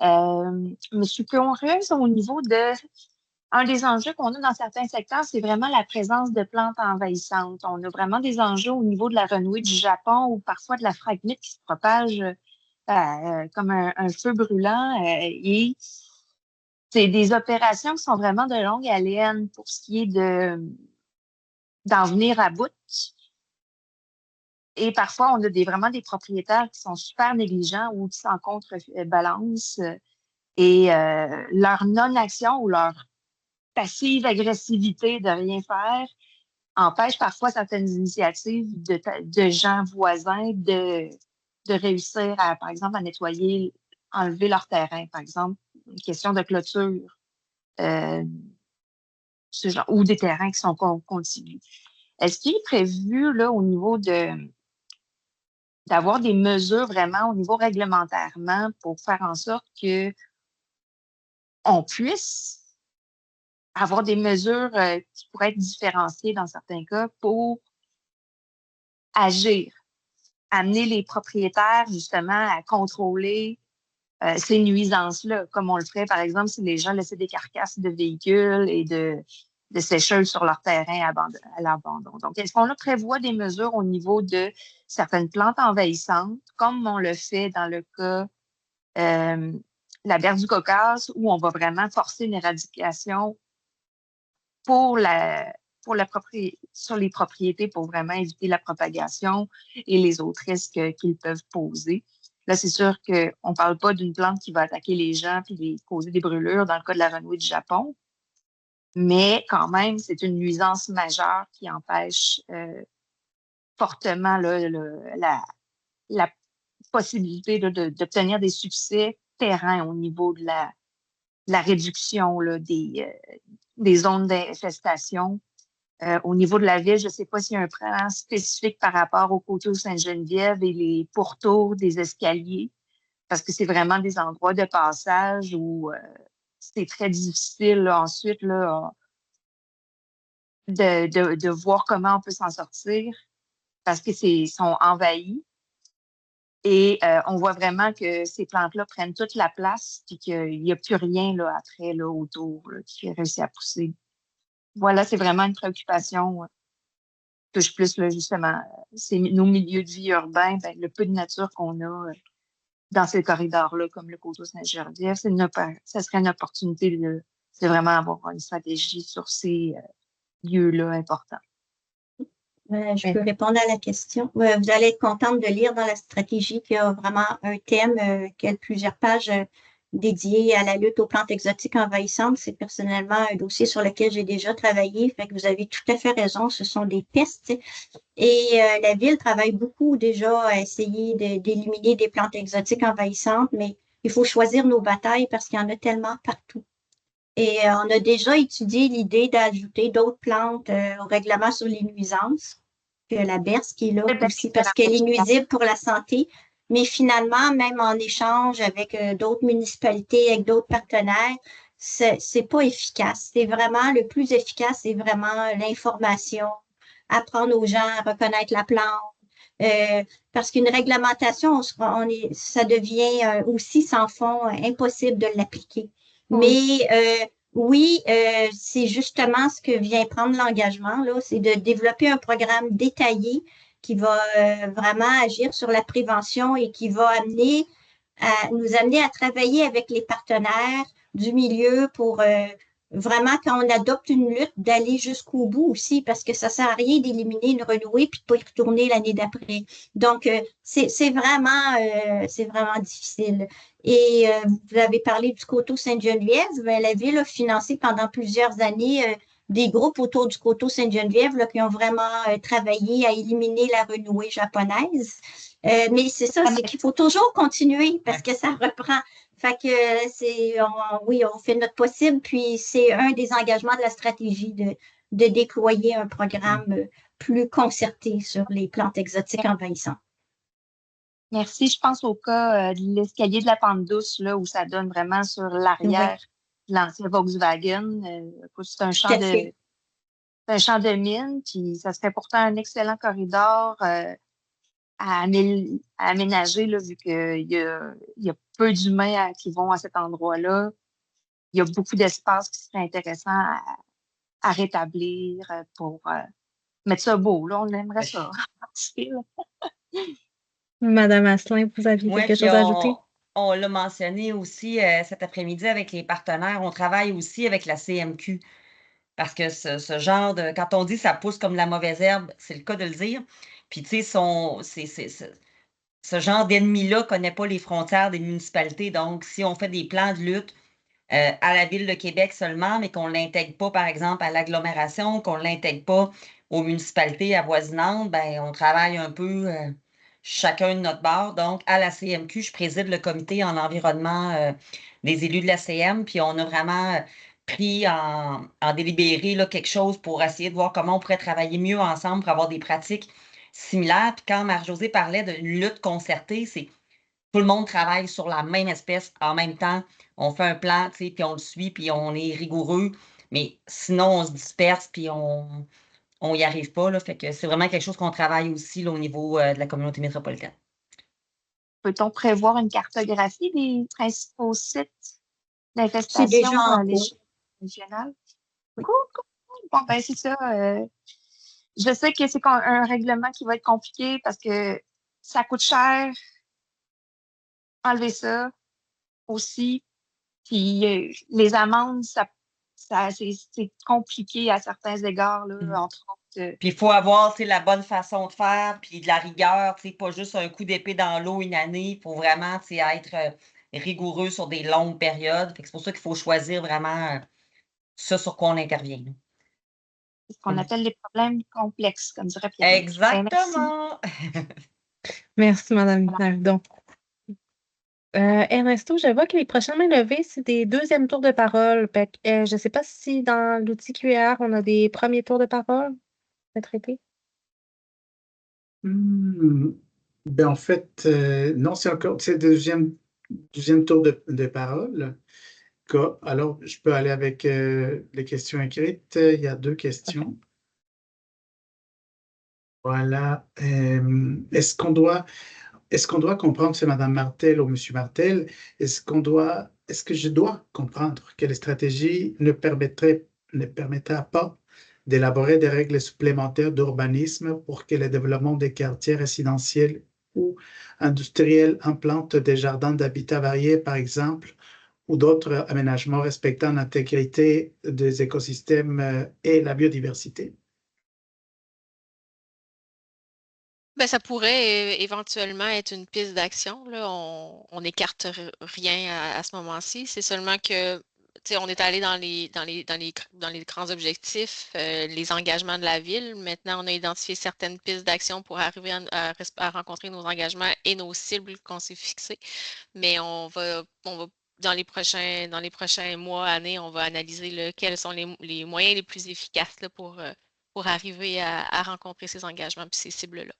Je suis curieuse au niveau de... Un des enjeux qu'on a dans certains secteurs, c'est vraiment la présence de plantes envahissantes. On a vraiment des enjeux au niveau de la renouée du Japon ou parfois de la phragmite qui se propage comme un feu brûlant. Et c'est des opérations qui sont vraiment de longue haleine pour ce qui est d'en venir à bout. Et parfois, on a vraiment des propriétaires qui sont super négligents ou qui s'en contrebalancent. Et leur non-action ou leur passive agressivité de rien faire empêche parfois certaines initiatives de gens voisins de réussir à, par exemple, à nettoyer, enlever leur terrain, par exemple, une question de clôture. ce genre, ou des terrains qui sont contigus. Est-ce qu'il est prévu là, au niveau d'avoir des mesures vraiment au niveau réglementairement pour faire en sorte que on puisse avoir des mesures qui pourraient être différenciées dans certains cas pour agir, amener les propriétaires justement à contrôler ces nuisances-là, comme on le ferait par exemple si les gens laissaient des carcasses de véhicules et de sécheuses sur leur terrain à l'abandon. Donc, est-ce qu'on prévoit des mesures au niveau de certaines plantes envahissantes, comme on le fait dans le cas la berre du Caucase, où on va vraiment forcer une éradication sur les propriétés pour vraiment éviter la propagation et les autres risques qu'ils peuvent poser. Là, c'est sûr qu'on ne parle pas d'une plante qui va attaquer les gens et causer des brûlures dans le cas de la renouée du Japon, mais quand même, c'est une nuisance majeure qui empêche fortement la possibilité d'obtenir des succès terrain au niveau de la réduction là, des zones d'infestation. Au niveau de la ville, je ne sais pas s'il y a un plan spécifique par rapport au coteau Sainte-Geneviève et les pourtours des escaliers, parce que c'est vraiment des endroits de passage où c'est très difficile là, ensuite là, de voir comment on peut s'en sortir, parce que sont envahis. Et on voit vraiment que ces plantes-là prennent toute la place et qu'il n'y a plus rien là, après là, autour là, qui réussit à pousser. Voilà, c'est vraiment une préoccupation. Touche plus, là, justement, c'est nos milieux de vie urbains, ben, le peu de nature qu'on a dans ces corridors-là, comme le coteau Sainte-Geneviève, ça serait une opportunité de vraiment avoir une stratégie sur ces lieux-là importants. Je peux répondre à la question. Vous allez être contente de lire dans la stratégie qu'il y a vraiment un thème qui a plusieurs pages dédiées à la lutte aux plantes exotiques envahissantes. C'est personnellement un dossier sur lequel j'ai déjà travaillé. Fait que vous avez tout à fait raison. Ce sont des pestes. Et la ville travaille beaucoup déjà à essayer d'éliminer des plantes exotiques envahissantes, mais il faut choisir nos batailles parce qu'il y en a tellement partout. Et on a déjà étudié l'idée d'ajouter d'autres plantes au règlement sur les nuisances, que la berce qui est là aussi parce qu'elle est nuisible pour la santé. Mais finalement, même en échange avec d'autres municipalités, avec d'autres partenaires, c'est pas efficace. C'est vraiment le plus efficace, c'est vraiment l'information, apprendre aux gens à reconnaître la plante. Parce qu'une réglementation, ça devient aussi sans fond impossible de l'appliquer. Mais oui, c'est justement ce que vient prendre l'engagement, là, c'est de développer un programme détaillé qui va vraiment agir sur la prévention et qui va nous amener à travailler avec les partenaires du milieu pour vraiment, quand on adopte une lutte, d'aller jusqu'au bout aussi, parce que ça sert à rien d'éliminer une renouée puis de pas y retourner l'année d'après. Donc, c'est vraiment difficile. Et vous avez parlé du coteau Sainte-Geneviève. La ville a financé pendant plusieurs années des groupes autour du coteau Sainte-Geneviève là, qui ont vraiment travaillé à éliminer la renouée japonaise. Mais c'est ça, c'est qu'il faut toujours continuer parce que ça reprend. Fait que oui, on fait notre possible, puis c'est un des engagements de la stratégie de déployer un programme plus concerté sur les plantes exotiques envahissantes. Merci. Je pense au cas de l'escalier de la pente douce, là, où ça donne vraiment sur l'arrière de l'ancien Volkswagen. C'est un champ de mine, puis ça serait pourtant un excellent corridor à aménager, là, vu qu'il y a peu d'humains qui vont à cet endroit-là. Il y a beaucoup d'espace qui serait intéressant à rétablir pour mettre ça beau. Là, on aimerait ça. Madame Asselin, vous aviez quelque chose à ajouter? On l'a mentionné aussi cet après-midi avec les partenaires. On travaille aussi avec la CMQ parce que ce genre de... Quand on dit ça pousse comme la mauvaise herbe, c'est le cas de le dire. Puis, tu sais, ce genre d'ennemi-là ne connaît pas les frontières des municipalités. Donc, si on fait des plans de lutte à la Ville de Québec seulement, mais qu'on ne l'intègre pas, par exemple, à l'agglomération, qu'on ne l'intègre pas aux municipalités avoisinantes, ben, on travaille un peu chacun de notre bord. Donc, à la CMQ, je préside le comité en environnement des élus de la CM, puis on a vraiment pris en délibéré là, quelque chose pour essayer de voir comment on pourrait travailler mieux ensemble pour avoir des pratiques similaires. Puis quand Marie-Josée parlait d'une lutte concertée, c'est tout le monde travaille sur la même espèce en même temps. On fait un plan, tu sais, puis on le suit, puis on est rigoureux. Mais sinon, on se disperse, puis on n'y arrive pas. Là, fait que c'est vraiment quelque chose qu'on travaille aussi là, au niveau de la communauté métropolitaine. Peut-on prévoir une cartographie des principaux sites C'est d'infestation déjà en à cours. l'échelle régionale? Oui. Cool. Bon, ben c'est ça. Je sais que c'est un règlement qui va être compliqué parce que ça coûte cher enlever ça aussi. Puis les amendes, c'est compliqué à certains égards, là, entre autres. Puis il faut avoir tu sais, la bonne façon de faire, puis de la rigueur, tu sais, pas juste un coup d'épée dans l'eau une année. Il faut vraiment tu sais, être rigoureux sur des longues périodes. Fait que c'est pour ça qu'il faut choisir vraiment ce sur quoi on intervient. là. C'est ce qu'on appelle les problèmes complexes, comme dirait Pierre. Ben, merci. Exactement. Merci, Madame Nardon. Ernesto, je vois que les prochaines mains levées, c'est des deuxièmes tours de parole. Fait que, je ne sais pas si dans l'outil QR, on a des premiers tours de parole à traiter. Ben, en fait, non, c'est encore le deuxième tour de parole. Alors, je peux aller avec les questions écrites. Il y a 2 questions. Voilà. Est-ce qu'on doit comprendre, c'est Madame Martel ou Monsieur Martel, est-ce que je dois comprendre que les stratégies ne permettra pas d'élaborer des règles supplémentaires d'urbanisme pour que le développement des quartiers résidentiels ou industriels implantent des jardins d'habitat variés, par exemple, ou d'autres aménagements respectant l'intégrité des écosystèmes et la biodiversité? Ben, ça pourrait éventuellement être une piste d'action. Là. On n'écarte rien à ce moment-ci. C'est seulement que on est allé dans les grands objectifs, les engagements de la ville. Maintenant, on a identifié certaines pistes d'action pour arriver à rencontrer nos engagements et nos cibles qu'on s'est fixées. Mais on va dans les prochains mois, années, on va analyser là, quels sont les moyens les plus efficaces là, pour arriver à rencontrer ces engagements et ces cibles-là.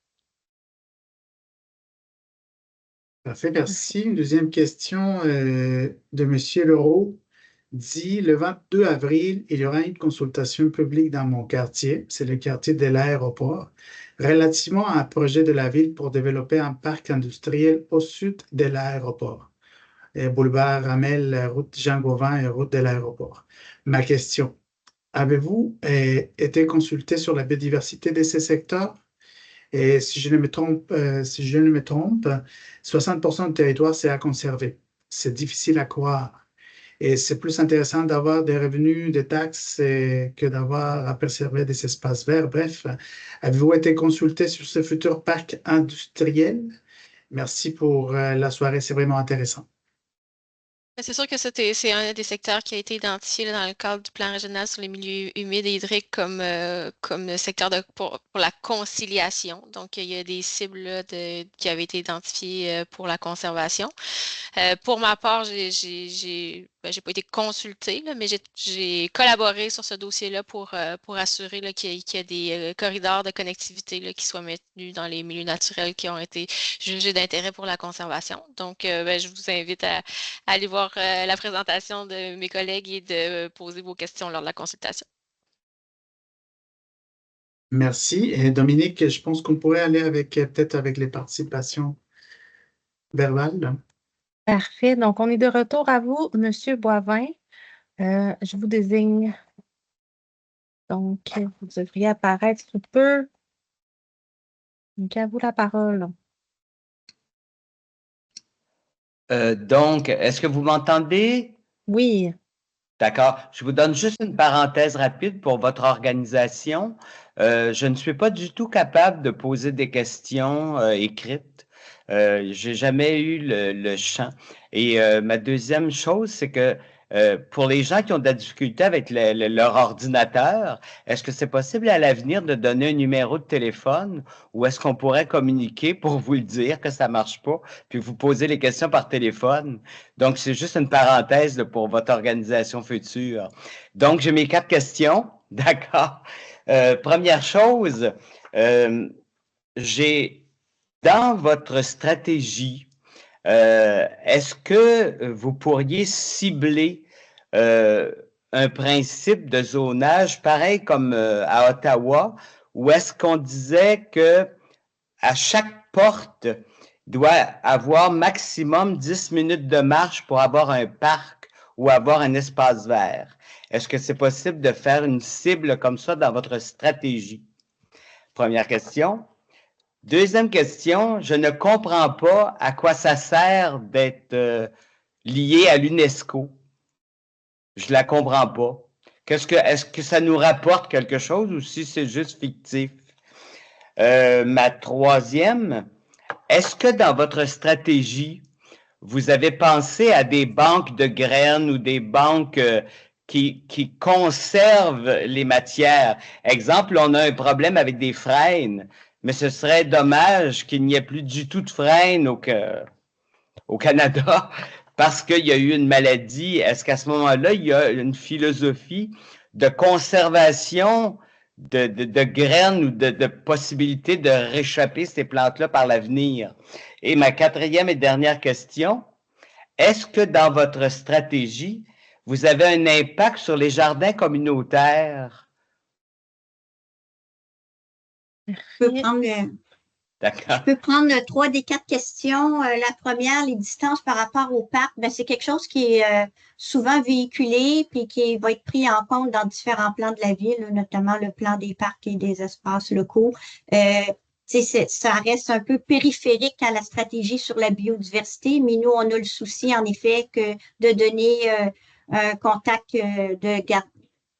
Parfait, merci. Une deuxième question de Monsieur Leroux dit le 22 avril, il y aura une consultation publique dans mon quartier, c'est le quartier de l'aéroport, relativement à un projet de la ville pour développer un parc industriel au sud de l'aéroport. Boulevard Ramel, route Jean-Gauvin et route de l'aéroport. Ma question, avez-vous été consulté sur la biodiversité de ces secteurs? Et si je ne me trompe, 60% du territoire, c'est à conserver. C'est difficile à croire. Et c'est plus intéressant d'avoir des revenus, des taxes que d'avoir à préserver des espaces verts. Bref, avez-vous été consulté sur ce futur parc industriel? Merci pour la soirée, c'est vraiment intéressant. C'est sûr que c'est un des secteurs qui a été identifié là, dans le cadre du plan régional sur les milieux humides et hydriques comme secteur pour la conciliation. Donc, il y a des cibles là, qui avaient été identifiées pour la conservation. Pour ma part, j'ai pas été consultée, là, mais j'ai collaboré sur ce dossier-là pour assurer là, qu'il y a des corridors de connectivité là, qui soient maintenus dans les milieux naturels qui ont été jugés d'intérêt pour la conservation. Donc, je vous invite à aller voir la présentation de mes collègues et de poser vos questions lors de la consultation. Merci. Et Dominique, je pense qu'on pourrait aller peut-être avec les participations verbales. Parfait. Donc, on est de retour à vous, Monsieur Boivin. Je vous désigne. Donc, vous devriez apparaître sous peu. Donc, à vous la parole. Donc, est-ce que vous m'entendez? Oui. D'accord. Je vous donne juste une parenthèse rapide pour votre organisation. Je ne suis pas du tout capable de poser des questions écrites. J'ai jamais eu le champ. Et ma deuxième chose, c'est que pour les gens qui ont de la difficulté avec leur ordinateur, est-ce que c'est possible à l'avenir de donner un numéro de téléphone ou est-ce qu'on pourrait communiquer pour vous le dire que ça marche pas, puis vous poser les questions par téléphone? Donc, c'est juste une parenthèse là, pour votre organisation future. Donc, j'ai mes 4 questions. D'accord. Première chose, j'ai dans votre stratégie, est-ce que vous pourriez cibler un principe de zonage pareil comme à Ottawa, ou est-ce qu'on disait que à chaque porte doit avoir maximum 10 minutes de marche pour avoir un parc ou avoir un espace vert? Est-ce que c'est possible de faire une cible comme ça dans votre stratégie? Première question. Deuxième question, je ne comprends pas à quoi ça sert d'être lié à l'UNESCO. Je la comprends pas. Est-ce que ça nous rapporte quelque chose ou si c'est juste fictif? Ma troisième, est-ce que dans votre stratégie, vous avez pensé à des banques de graines ou des banques qui conservent les matières? Exemple, on a un problème avec des frênes, mais ce serait dommage qu'il n'y ait plus du tout de frênes au Canada parce qu'il y a eu une maladie. Est-ce qu'à ce moment-là, il y a une philosophie de conservation de graines ou de possibilité de réchapper ces plantes-là par l'avenir? Et ma quatrième et dernière question, est-ce que dans votre stratégie, vous avez un impact sur les jardins communautaires? Je peux prendre 3 des 4 questions. La première, les distances par rapport au parc, ben, c'est quelque chose qui est souvent véhiculé puis qui va être pris en compte dans différents plans de la ville, notamment le plan des parcs et des espaces locaux. Ça reste un peu périphérique à la stratégie sur la biodiversité, mais nous, on a le souci, en effet, que de donner un contact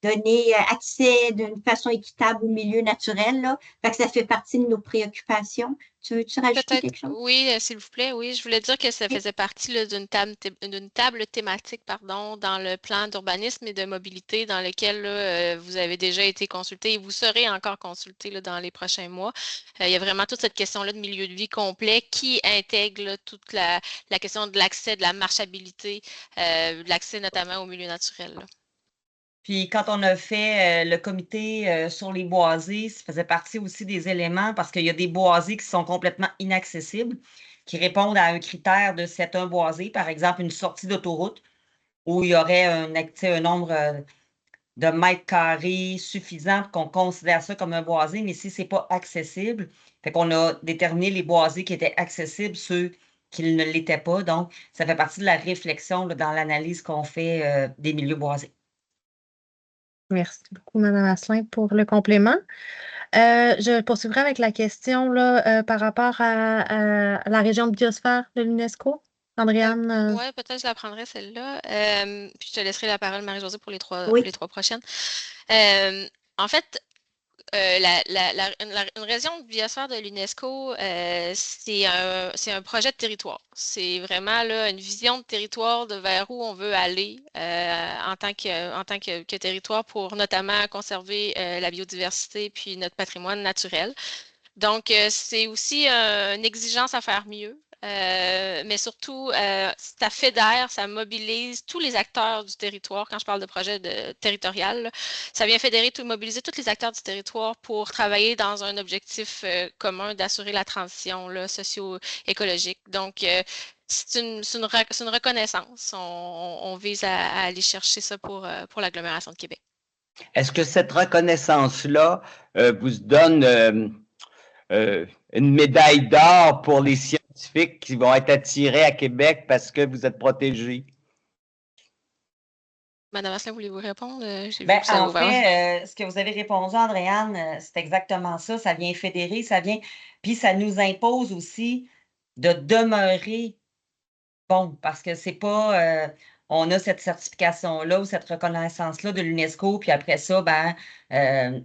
donner accès d'une façon équitable au milieu naturel. Là. Fait que ça fait partie de nos préoccupations. Tu veux-tu rajouter quelque chose? Oui, s'il vous plaît. Oui, je voulais dire que ça faisait partie d'une table thématique dans le plan d'urbanisme et de mobilité dans lequel là, vous avez déjà été consulté et vous serez encore consulté là, dans les prochains mois. Il y a vraiment toute cette question-là de milieu de vie complet qui intègre là, toute la question de l'accès, de la marchabilité, de l'accès notamment au milieu naturel. Là. Puis quand on a fait le comité sur les boisés, ça faisait partie aussi des éléments parce qu'il y a des boisés qui sont complètement inaccessibles, qui répondent à un critère de c'est un boisé, par exemple une sortie d'autoroute où il y aurait un nombre de mètres carrés suffisant pour qu'on considère ça comme un boisé, mais si ce n'est pas accessible, fait qu'on a déterminé les boisés qui étaient accessibles, ceux qui ne l'étaient pas. Donc, ça fait partie de la réflexion là, dans l'analyse qu'on fait des milieux boisés. Merci beaucoup, Mme Asselin, pour le complément. Je poursuivrai avec la question là, par rapport à la région de biosphère de l'UNESCO. Andréane? Oui, peut-être je la prendrai celle-là. Puis je te laisserai la parole, Marie-Josée, pour les trois prochaines. En fait, une région de biosphère de l'UNESCO, c'est un projet de territoire. C'est vraiment là, une vision de territoire de vers où on veut aller en tant que territoire pour notamment conserver la biodiversité puis notre patrimoine naturel. Donc, c'est aussi une exigence à faire mieux. Mais surtout, ça fédère, ça mobilise tous les acteurs du territoire. Quand je parle de projet territorial, là, ça vient fédérer, mobiliser tous les acteurs du territoire pour travailler dans un objectif commun d'assurer la transition socio-écologique. Donc, c'est une reconnaissance. On vise à aller chercher ça pour l'agglomération de Québec. Est-ce que cette reconnaissance-là vous donne une médaille d'or pour les scientifiques qui vont être attirés à Québec parce que vous êtes protégés? Madame Asselin, voulez-vous répondre? En fait, ce que vous avez répondu, Andréane, c'est exactement ça. Ça vient fédérer, puis ça nous impose aussi de demeurer bon, parce que c'est pas, on a cette certification-là ou cette reconnaissance-là de l'UNESCO, puis après ça,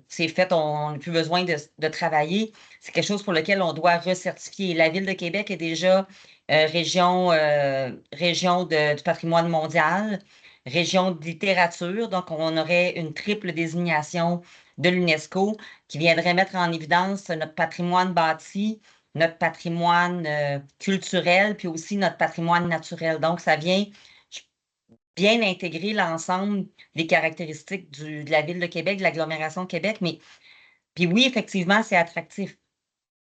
c'est fait, on n'a plus besoin de travailler. C'est quelque chose pour lequel on doit recertifier. La Ville de Québec est déjà région du patrimoine mondial, région de littérature, donc on aurait une triple désignation de l'UNESCO qui viendrait mettre en évidence notre patrimoine bâti, notre patrimoine culturel, puis aussi notre patrimoine naturel. Donc, ça vient bien intégrer l'ensemble des caractéristiques de la Ville de Québec, de l'agglomération de Québec. Mais, puis oui, effectivement, c'est attractif.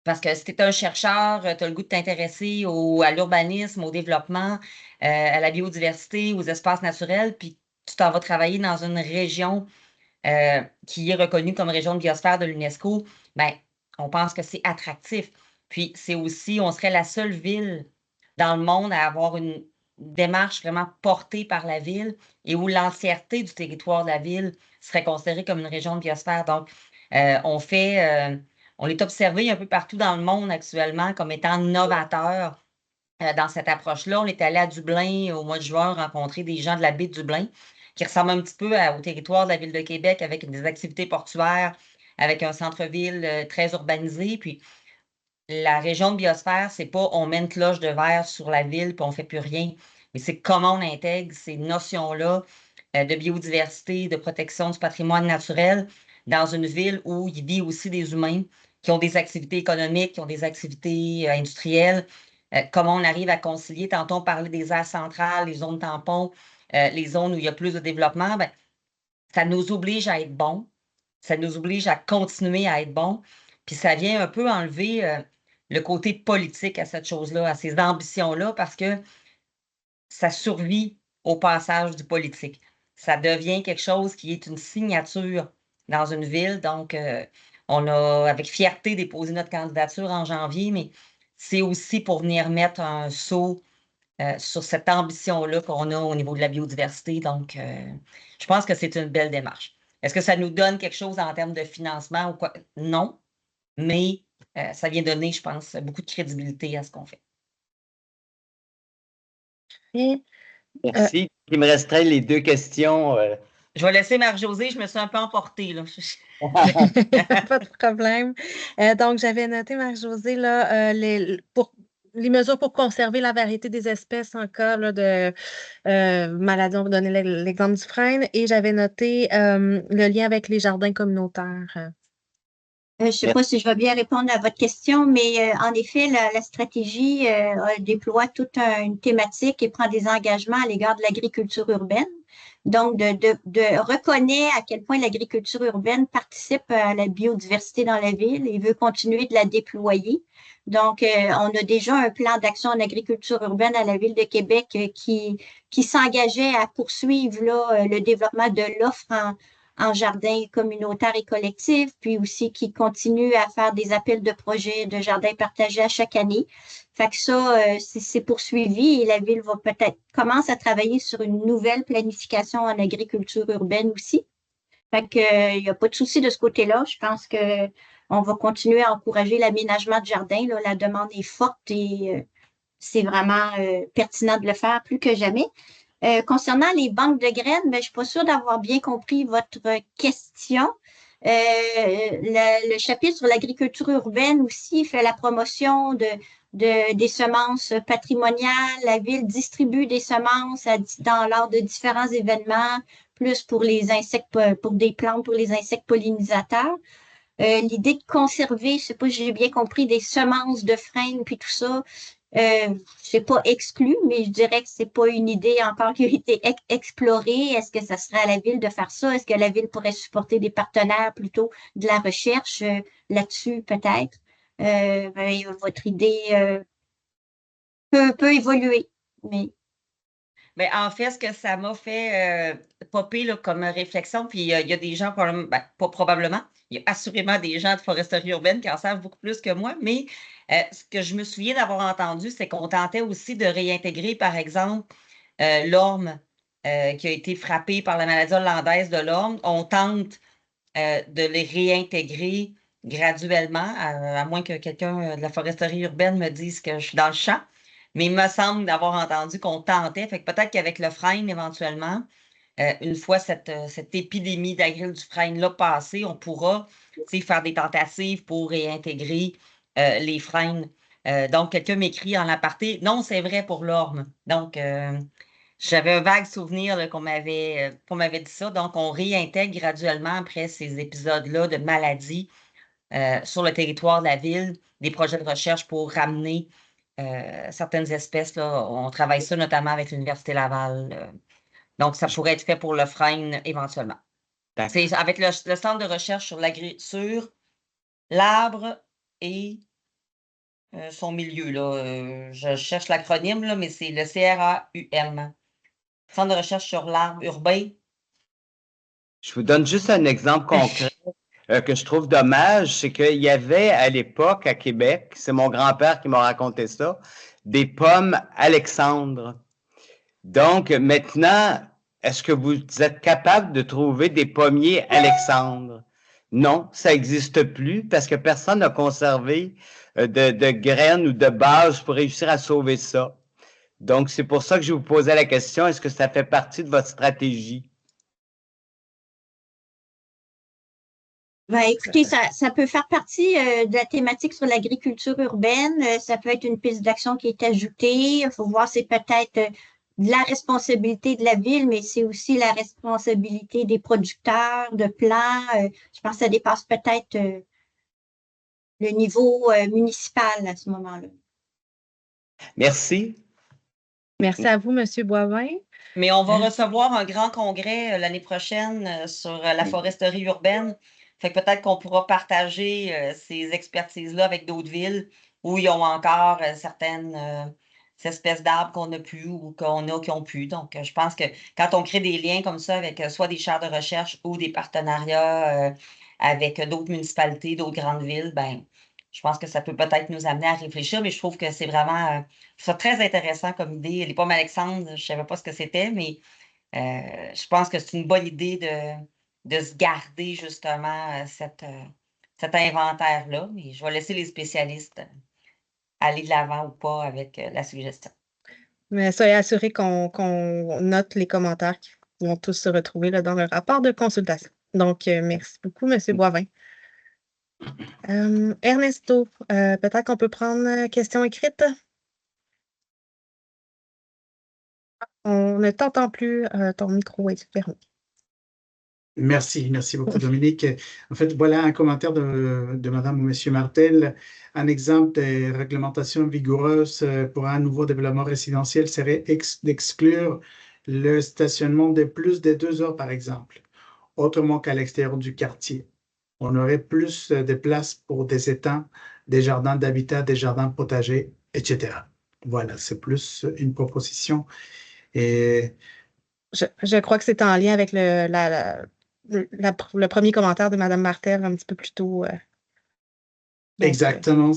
Parce que si tu es un chercheur, tu as le goût de t'intéresser à l'urbanisme, au développement, à la biodiversité, aux espaces naturels, puis tu t'en vas travailler dans une région qui est reconnue comme région de biosphère de l'UNESCO, ben, on pense que c'est attractif. Puis c'est aussi, on serait la seule ville dans le monde à avoir une démarche vraiment portée par la ville et où l'entièreté du territoire de la ville serait considérée comme une région de biosphère. Donc, on est observé un peu partout dans le monde actuellement comme étant novateur dans cette approche-là. On est allé à Dublin au mois de juin rencontrer des gens de la baie de Dublin qui ressemblent un petit peu au territoire de la Ville de Québec avec des activités portuaires, avec un centre-ville très urbanisé. Puis la région de biosphère, c'est pas on met une cloche de verre sur la ville puis on fait plus rien. Mais c'est comment on intègre ces notions-là de biodiversité, de protection du patrimoine naturel dans une ville où il vit aussi des humains qui ont des activités économiques, qui ont des activités industrielles. Comment on arrive à concilier, tantôt on parlait des aires centrales, les zones tampons, les zones où il y a plus de développement, ça nous oblige à être bons, ça nous oblige à continuer à être bons, puis ça vient un peu enlever le côté politique à cette chose-là, à ces ambitions-là, parce que ça survit au passage du politique. Ça devient quelque chose qui est une signature dans une ville. Donc, on a avec fierté déposé notre candidature en janvier, mais c'est aussi pour venir mettre un saut sur cette ambition-là qu'on a au niveau de la biodiversité. Donc, je pense que c'est une belle démarche. Est-ce que ça nous donne quelque chose en termes de financement ou quoi? Non, mais ça vient donner, je pense, beaucoup de crédibilité à ce qu'on fait. Et, Merci. Il me resterait les 2 questions. Je vais laisser Marie-Josée, je me suis un peu emportée, là. Pas de problème. Donc, j'avais noté, Marie-Josée, là, les mesures pour conserver la variété des espèces en cas là, de maladie. On va donner l'exemple du frêne. Et j'avais noté le lien avec les jardins communautaires. Je ne sais pas si je vais bien répondre à votre question, mais en effet, la stratégie déploie toute une thématique et prend des engagements à l'égard de l'agriculture urbaine. Donc, de reconnaître à quel point l'agriculture urbaine participe à la biodiversité dans la ville et veut continuer de la déployer. Donc, on a déjà un plan d'action en agriculture urbaine à la Ville de Québec qui s'engageait à poursuivre là, le développement de l'offre en jardin communautaire et collectif, puis aussi qui continue à faire des appels de projets de jardins partagés à chaque année. Fait que ça, c'est poursuivi et la Ville va commence à travailler sur une nouvelle planification en agriculture urbaine aussi. Fait que, il n'y a pas de souci de ce côté-là. Je pense que on va continuer à encourager l'aménagement de jardins. Là, la demande est forte et c'est vraiment pertinent de le faire plus que jamais. Concernant les banques de graines, je ne suis pas sûre d'avoir bien compris votre question. Le chapitre sur l'agriculture urbaine aussi fait la promotion des semences patrimoniales. La Ville distribue des semences lors de différents événements, plus pour les insectes, pour des plantes, pour les insectes pollinisateurs. L'idée de conserver, je ne sais pas si j'ai bien compris, des semences de frêne puis tout ça, c'est pas exclu, mais je dirais que c'est pas une idée encore qui a été explorée. Est-ce que ça serait à la Ville de faire ça? Est-ce que la Ville pourrait supporter des partenaires plutôt de la recherche là-dessus, peut-être? Votre idée peut évoluer, mais... Mais en fait, ce que ça m'a fait popper là, comme réflexion, puis il y a des gens, pas probablement, il y a assurément des gens de foresterie urbaine qui en savent beaucoup plus que moi, mais ce que je me souviens d'avoir entendu, c'est qu'on tentait aussi de réintégrer, par exemple, l'orme qui a été frappé par la maladie hollandaise de l'orme. On tente de les réintégrer graduellement, à moins que quelqu'un de la foresterie urbaine me dise que je suis dans le champ. Mais il me semble d'avoir entendu qu'on tentait. Fait que peut-être qu'avec le frein, éventuellement, une fois cette épidémie d'agrumes du frein-là passée, on pourra faire des tentatives pour réintégrer les freins. Donc, quelqu'un m'écrit en aparté, non, c'est vrai pour l'orme. Donc, j'avais un vague souvenir là, qu'on m'avait dit ça. Donc, on réintègre graduellement après ces épisodes-là de maladie sur le territoire de la ville, des projets de recherche pour ramener certaines espèces. Là. On travaille ça notamment avec l'Université Laval. Donc, ça pourrait être fait pour le frein éventuellement. C'est avec le centre de recherche sur l'arbre et son milieu. Là. Je cherche l'acronyme, là, mais c'est le CRAUM. Centre de recherche sur l'arbre urbain. Je vous donne juste un exemple concret que je trouve dommage, c'est qu'il y avait à l'époque à Québec, c'est mon grand-père qui m'a raconté ça, des pommes Alexandre. Donc, maintenant, est-ce que vous êtes capable de trouver des pommiers Alexandre? Non, ça n'existe plus parce que personne n'a conservé de graines ou de bases pour réussir à sauver ça. Donc, c'est pour ça que je vous posais la question, est-ce que ça fait partie de votre stratégie? Ben, écoutez, ça peut faire partie de la thématique sur l'agriculture urbaine. Ça peut être une piste d'action qui est ajoutée. Il faut voir, c'est peut-être la responsabilité de la ville, mais c'est aussi la responsabilité des producteurs de plants. Je pense que ça dépasse peut-être le niveau municipal à ce moment-là. Merci. Merci à vous, M. Boivin. Mais on va recevoir un grand congrès l'année prochaine sur la foresterie urbaine. Fait que peut-être qu'on pourra partager ces expertises-là avec d'autres villes où ils ont encore certaines espèces d'arbres qu'on n'a plus ou qu'on a qui ont plus. Donc, je pense que quand on crée des liens comme ça avec soit des chaires de recherche ou des partenariats avec d'autres municipalités, d'autres grandes villes, ben, je pense que ça peut peut-être nous amener à réfléchir, mais je trouve que c'est vraiment très intéressant comme idée. Les pommes Alexandre, je ne savais pas ce que c'était, mais je pense que c'est une bonne idée de se garder justement cet inventaire-là. Mais je vais laisser les spécialistes aller de l'avant ou pas avec la suggestion. Mais soyez assurés qu'on note les commentaires qui vont tous se retrouver là, dans le rapport de consultation. Donc, merci beaucoup, M. Boivin. Ernesto, peut-être qu'on peut prendre question écrite. On ne t'entend plus, ton micro est fermé. Merci beaucoup, Dominique. En fait, voilà un commentaire de Mme ou M. Martel. Un exemple de réglementation vigoureuse pour un nouveau développement résidentiel serait d'exclure le stationnement de plus de 2 heures, par exemple, autrement qu'à l'extérieur du quartier. On aurait plus de place pour des étangs, des jardins d'habitat, des jardins potagers, etc. Voilà, c'est plus une proposition. Et je crois que c'est en lien avec le premier commentaire de Mme Martel un petit peu plus tôt. Exactement.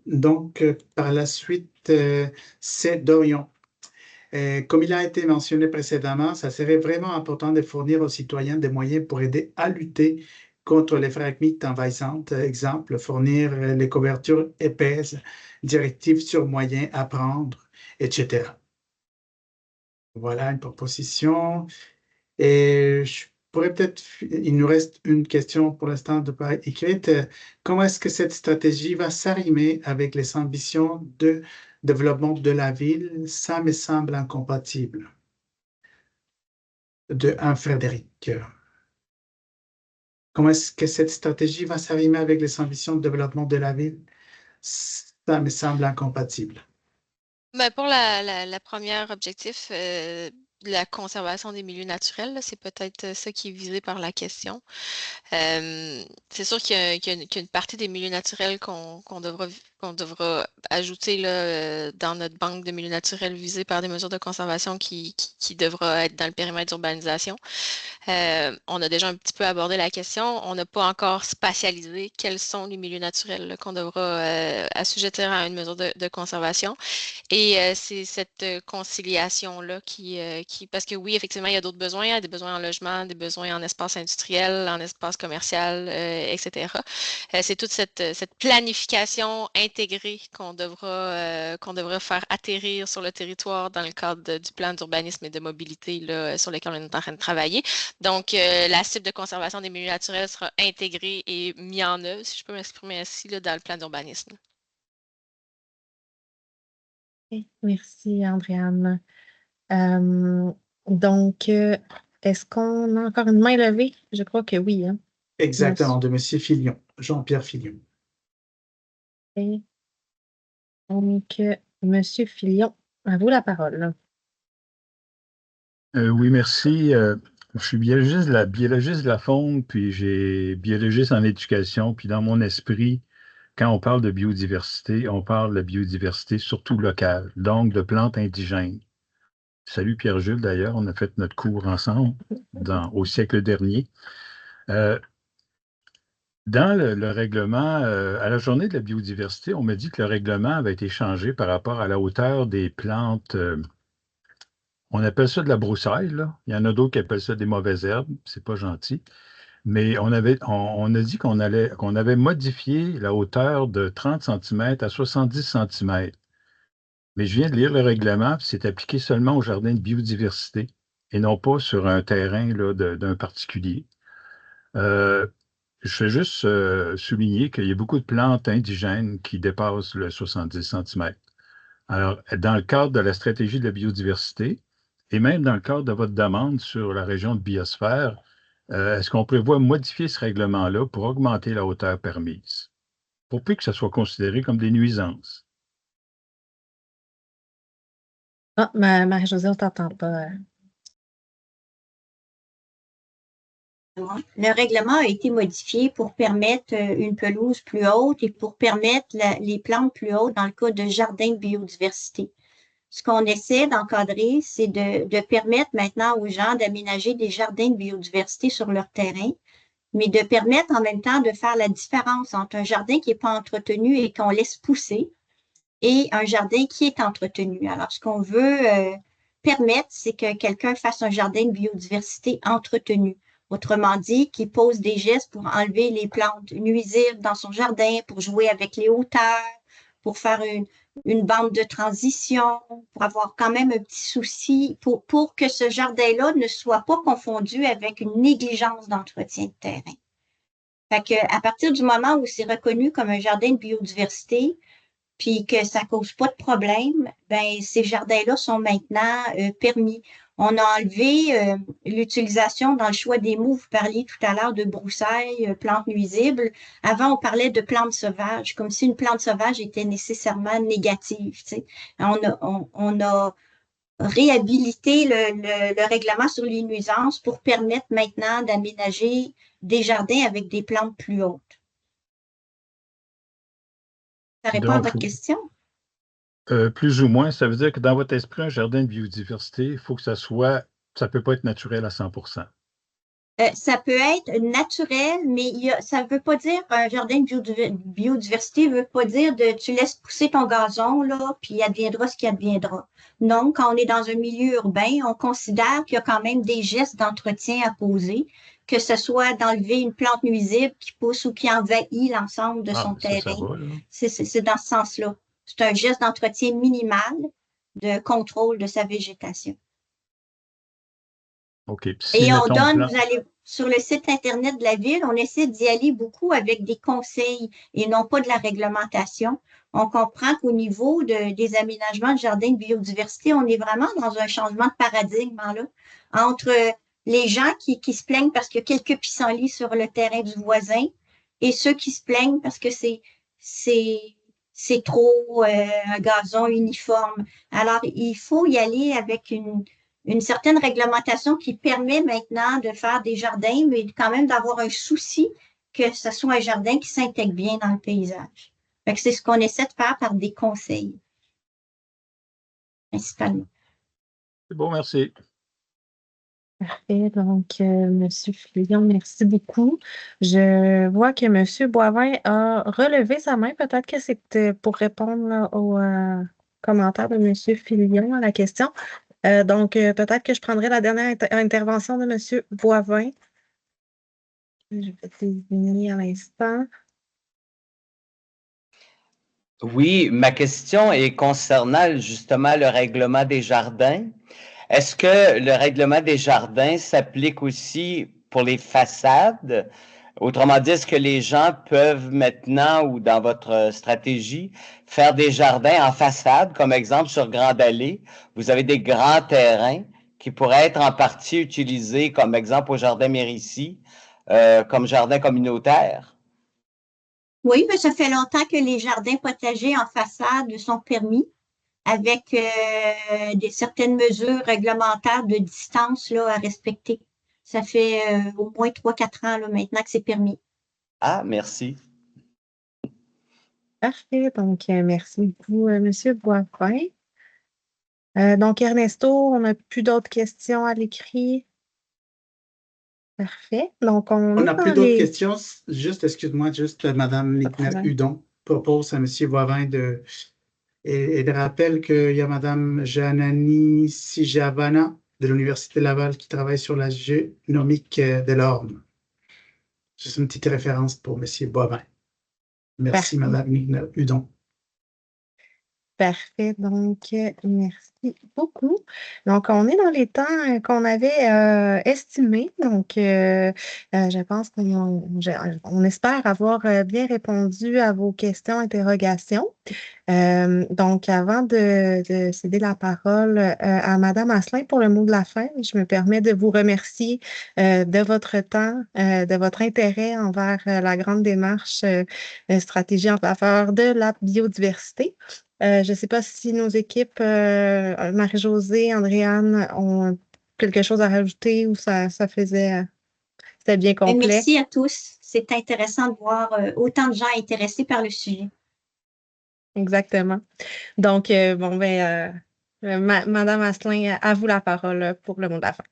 Donc, par la suite, c'est Dorion. Comme il a été mentionné précédemment, ça serait vraiment important de fournir aux citoyens des moyens pour aider à lutter contre les phragmites envahissantes. Exemple, fournir les couvertures épaisses, directives sur moyens à prendre, etc. Voilà une proposition. Et je pourrais peut-être, il nous reste une question pour l'instant de part écrite. Comment est-ce que cette stratégie va s'arrimer avec les ambitions de développement de la ville? Ça me semble incompatible. De Frédéric. Comment est-ce que cette stratégie va s'arrimer avec les ambitions de développement de la ville? Ça me semble incompatible. Ben, pour la première objectif, la conservation des milieux naturels, c'est peut-être ça qui est visé par la question. C'est sûr qu'il y a une partie des milieux naturels qu'on devra ajouter là, dans notre banque de milieux naturels visés par des mesures de conservation qui devra être dans le périmètre d'urbanisation. On a déjà un petit peu abordé la question. On n'a pas encore spatialisé quels sont les milieux naturels là, qu'on devra assujettir à une mesure de conservation. Et c'est cette conciliation-là parce que oui, effectivement, il y a d'autres besoins. Il y a des besoins en logement, des besoins en espace industriel, en espace commercial, etc. C'est toute cette planification intégrée qu'on devra faire atterrir sur le territoire dans le cadre du plan d'urbanisme et de mobilité là, sur lequel on est en train de travailler. Donc, la cible de conservation des milieux naturels sera intégrée et mise en œuvre, si je peux m'exprimer ainsi, là, dans le plan d'urbanisme. Merci, Andréane. Donc, est-ce qu'on a encore une main levée? Je crois que oui. Hein? Exactement, de M. Filion, Jean-Pierre Filion. Et donc, M. Filion, à vous la parole. Oui, merci. Je suis biologiste de la faune, puis j'ai biologiste en éducation, puis dans mon esprit, quand on parle de biodiversité, on parle de biodiversité surtout locale, donc de plantes indigènes. Salut Pierre-Jules, d'ailleurs, on a fait notre cours ensemble au siècle dernier. Dans le règlement, à la journée de la biodiversité, on m'a dit que le règlement avait été changé par rapport à la hauteur des plantes. On appelle ça de la broussaille, là. Il y en a d'autres qui appellent ça des mauvaises herbes. C'est pas gentil. Mais on a dit qu'on avait modifié la hauteur de 30 cm à 70 cm. Mais je viens de lire le règlement, puis c'est appliqué seulement au jardin de biodiversité et non pas sur un terrain là, d'un particulier. Je fais juste souligner qu'il y a beaucoup de plantes indigènes qui dépassent le 70 cm. Alors, dans le cadre de la stratégie de la biodiversité, et même dans le cadre de votre demande sur la région de biosphère, est-ce qu'on prévoit modifier ce règlement-là pour augmenter la hauteur permise, pour plus que ça soit considéré comme des nuisances? Ah, Marie-Josée, on ne t'entend pas. Le règlement a été modifié pour permettre une pelouse plus haute et pour permettre les plantes plus hautes dans le cas de jardins de biodiversité. Ce qu'on essaie d'encadrer, c'est de permettre maintenant aux gens d'aménager des jardins de biodiversité sur leur terrain, mais de permettre en même temps de faire la différence entre un jardin qui n'est pas entretenu et qu'on laisse pousser et un jardin qui est entretenu. Alors, ce qu'on veut permettre, c'est que quelqu'un fasse un jardin de biodiversité entretenu. Autrement dit, qui pose des gestes pour enlever les plantes nuisibles dans son jardin, pour jouer avec les hauteurs, pour faire une bande de transition, pour avoir quand même un petit souci, pour que ce jardin-là ne soit pas confondu avec une négligence d'entretien de terrain. Fait que, à partir du moment où c'est reconnu comme un jardin de biodiversité, puis que ça cause pas de problème, ben ces jardins-là sont maintenant permis. On a enlevé l'utilisation dans le choix des mots. Vous parliez tout à l'heure de broussailles, plantes nuisibles. Avant, on parlait de plantes sauvages, comme si une plante sauvage était nécessairement négative. Tu sais. On a réhabilité le règlement sur les nuisances pour permettre maintenant d'aménager des jardins avec des plantes plus hautes. Ça répond à votre question? Plus ou moins, ça veut dire que dans votre esprit, un jardin de biodiversité, il faut que ça peut pas être naturel à 100%. Ça peut être naturel, mais ça ne veut pas dire un jardin de biodiversité ne veut pas dire tu laisses pousser ton gazon, là, puis il adviendra ce qui adviendra. Non, quand on est dans un milieu urbain, on considère qu'il y a quand même des gestes d'entretien à poser, que ce soit d'enlever une plante nuisible qui pousse ou qui envahit l'ensemble de son terrain. C'est dans ce sens-là. C'est un geste d'entretien minimal de contrôle de sa végétation. Okay. Et on donne, vous allez sur le site Internet de la Ville, on essaie d'y aller beaucoup avec des conseils et non pas de la réglementation. On comprend qu'au niveau des aménagements de jardins de biodiversité, on est vraiment dans un changement de paradigme là, entre les gens qui se plaignent parce qu'il y a quelques pissenlits sur le terrain du voisin et ceux qui se plaignent parce que c'est trop un gazon uniforme. Alors, il faut y aller avec une certaine réglementation qui permet maintenant de faire des jardins, mais quand même d'avoir un souci que ce soit un jardin qui s'intègre bien dans le paysage. Fait que c'est ce qu'on essaie de faire par des conseils, principalement. C'est bon, merci. Parfait. Donc, M. Fillon, merci beaucoup. Je vois que M. Boivin a relevé sa main. Peut-être que c'est pour répondre là, au commentaire de M. Fillon à la question. Donc, peut-être que je prendrai la dernière intervention de M. Boivin. Je vais désigner à l'instant. Oui, ma question est concernant justement le règlement des jardins. Est-ce que le règlement des jardins s'applique aussi pour les façades? Autrement dit, est-ce que les gens peuvent maintenant ou dans votre stratégie faire des jardins en façade, comme exemple sur Grande Allée? Vous avez des grands terrains qui pourraient être en partie utilisés comme exemple au Jardin Mérici, comme jardin communautaire? Oui, mais ça fait longtemps que les jardins potagers en façade sont permis avec certaines mesures réglementaires de distance là, à respecter. Ça fait au moins 3-4 ans là, maintenant que c'est permis. Ah, merci. Parfait. Donc, merci beaucoup, M. Boivin. Donc, Ernesto, on n'a plus d'autres questions à l'écrit. Parfait. Donc, On n'a plus d'autres questions. Juste, excuse-moi, juste Mme Nicna-Hudon propose à M. Boivin et de rappelle qu'il y a Mme Janani Sijavana de l'Université Laval qui travaille sur la génomique de l'orme. Juste une petite référence pour M. Boivin. Merci, Mme Nicna-Hudon. Parfait. Donc, merci beaucoup. Donc, on est dans les temps qu'on avait estimés. Donc, je pense qu'on espère avoir bien répondu à vos questions, interrogations. Donc, avant de céder la parole à Mme Asselin pour le mot de la fin, je me permets de vous remercier de votre temps, de votre intérêt envers la grande démarche stratégie en faveur de la biodiversité. Je ne sais pas si nos équipes, Marie-Josée, Andréane, ont quelque chose à rajouter ou ça faisait, c'était bien complet. Merci à tous. C'est intéressant de voir autant de gens intéressés par le sujet. Exactement. Donc, Madame Asselin, à vous la parole pour le mot de la fin.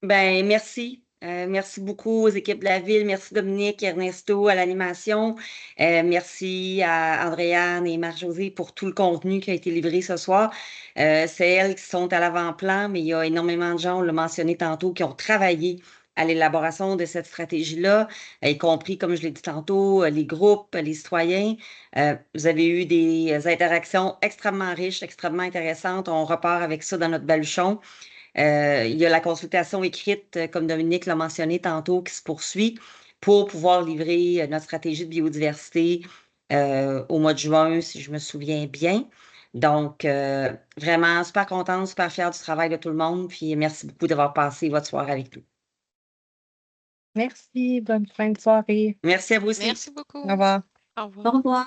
Ben, merci. Merci beaucoup aux équipes de la ville. Merci Dominique, Ernesto à l'animation. Merci à Andréane et Marc-Josée pour tout le contenu qui a été livré ce soir. C'est elles qui sont à l'avant-plan, mais il y a énormément de gens, on l'a mentionné tantôt, qui ont travaillé à l'élaboration de cette stratégie-là, y compris, comme je l'ai dit tantôt, les groupes, les citoyens. Vous avez eu des interactions extrêmement riches, extrêmement intéressantes. On repart avec ça dans notre baluchon. Il y a la consultation écrite, comme Dominique l'a mentionné tantôt, qui se poursuit pour pouvoir livrer notre stratégie de biodiversité au mois de juin, si je me souviens bien. Donc, vraiment super contente, super fière du travail de tout le monde. Puis merci beaucoup d'avoir passé votre soirée avec nous. Merci. Bonne fin de soirée. Merci à vous aussi. Merci beaucoup. Au revoir. Au revoir. Au revoir.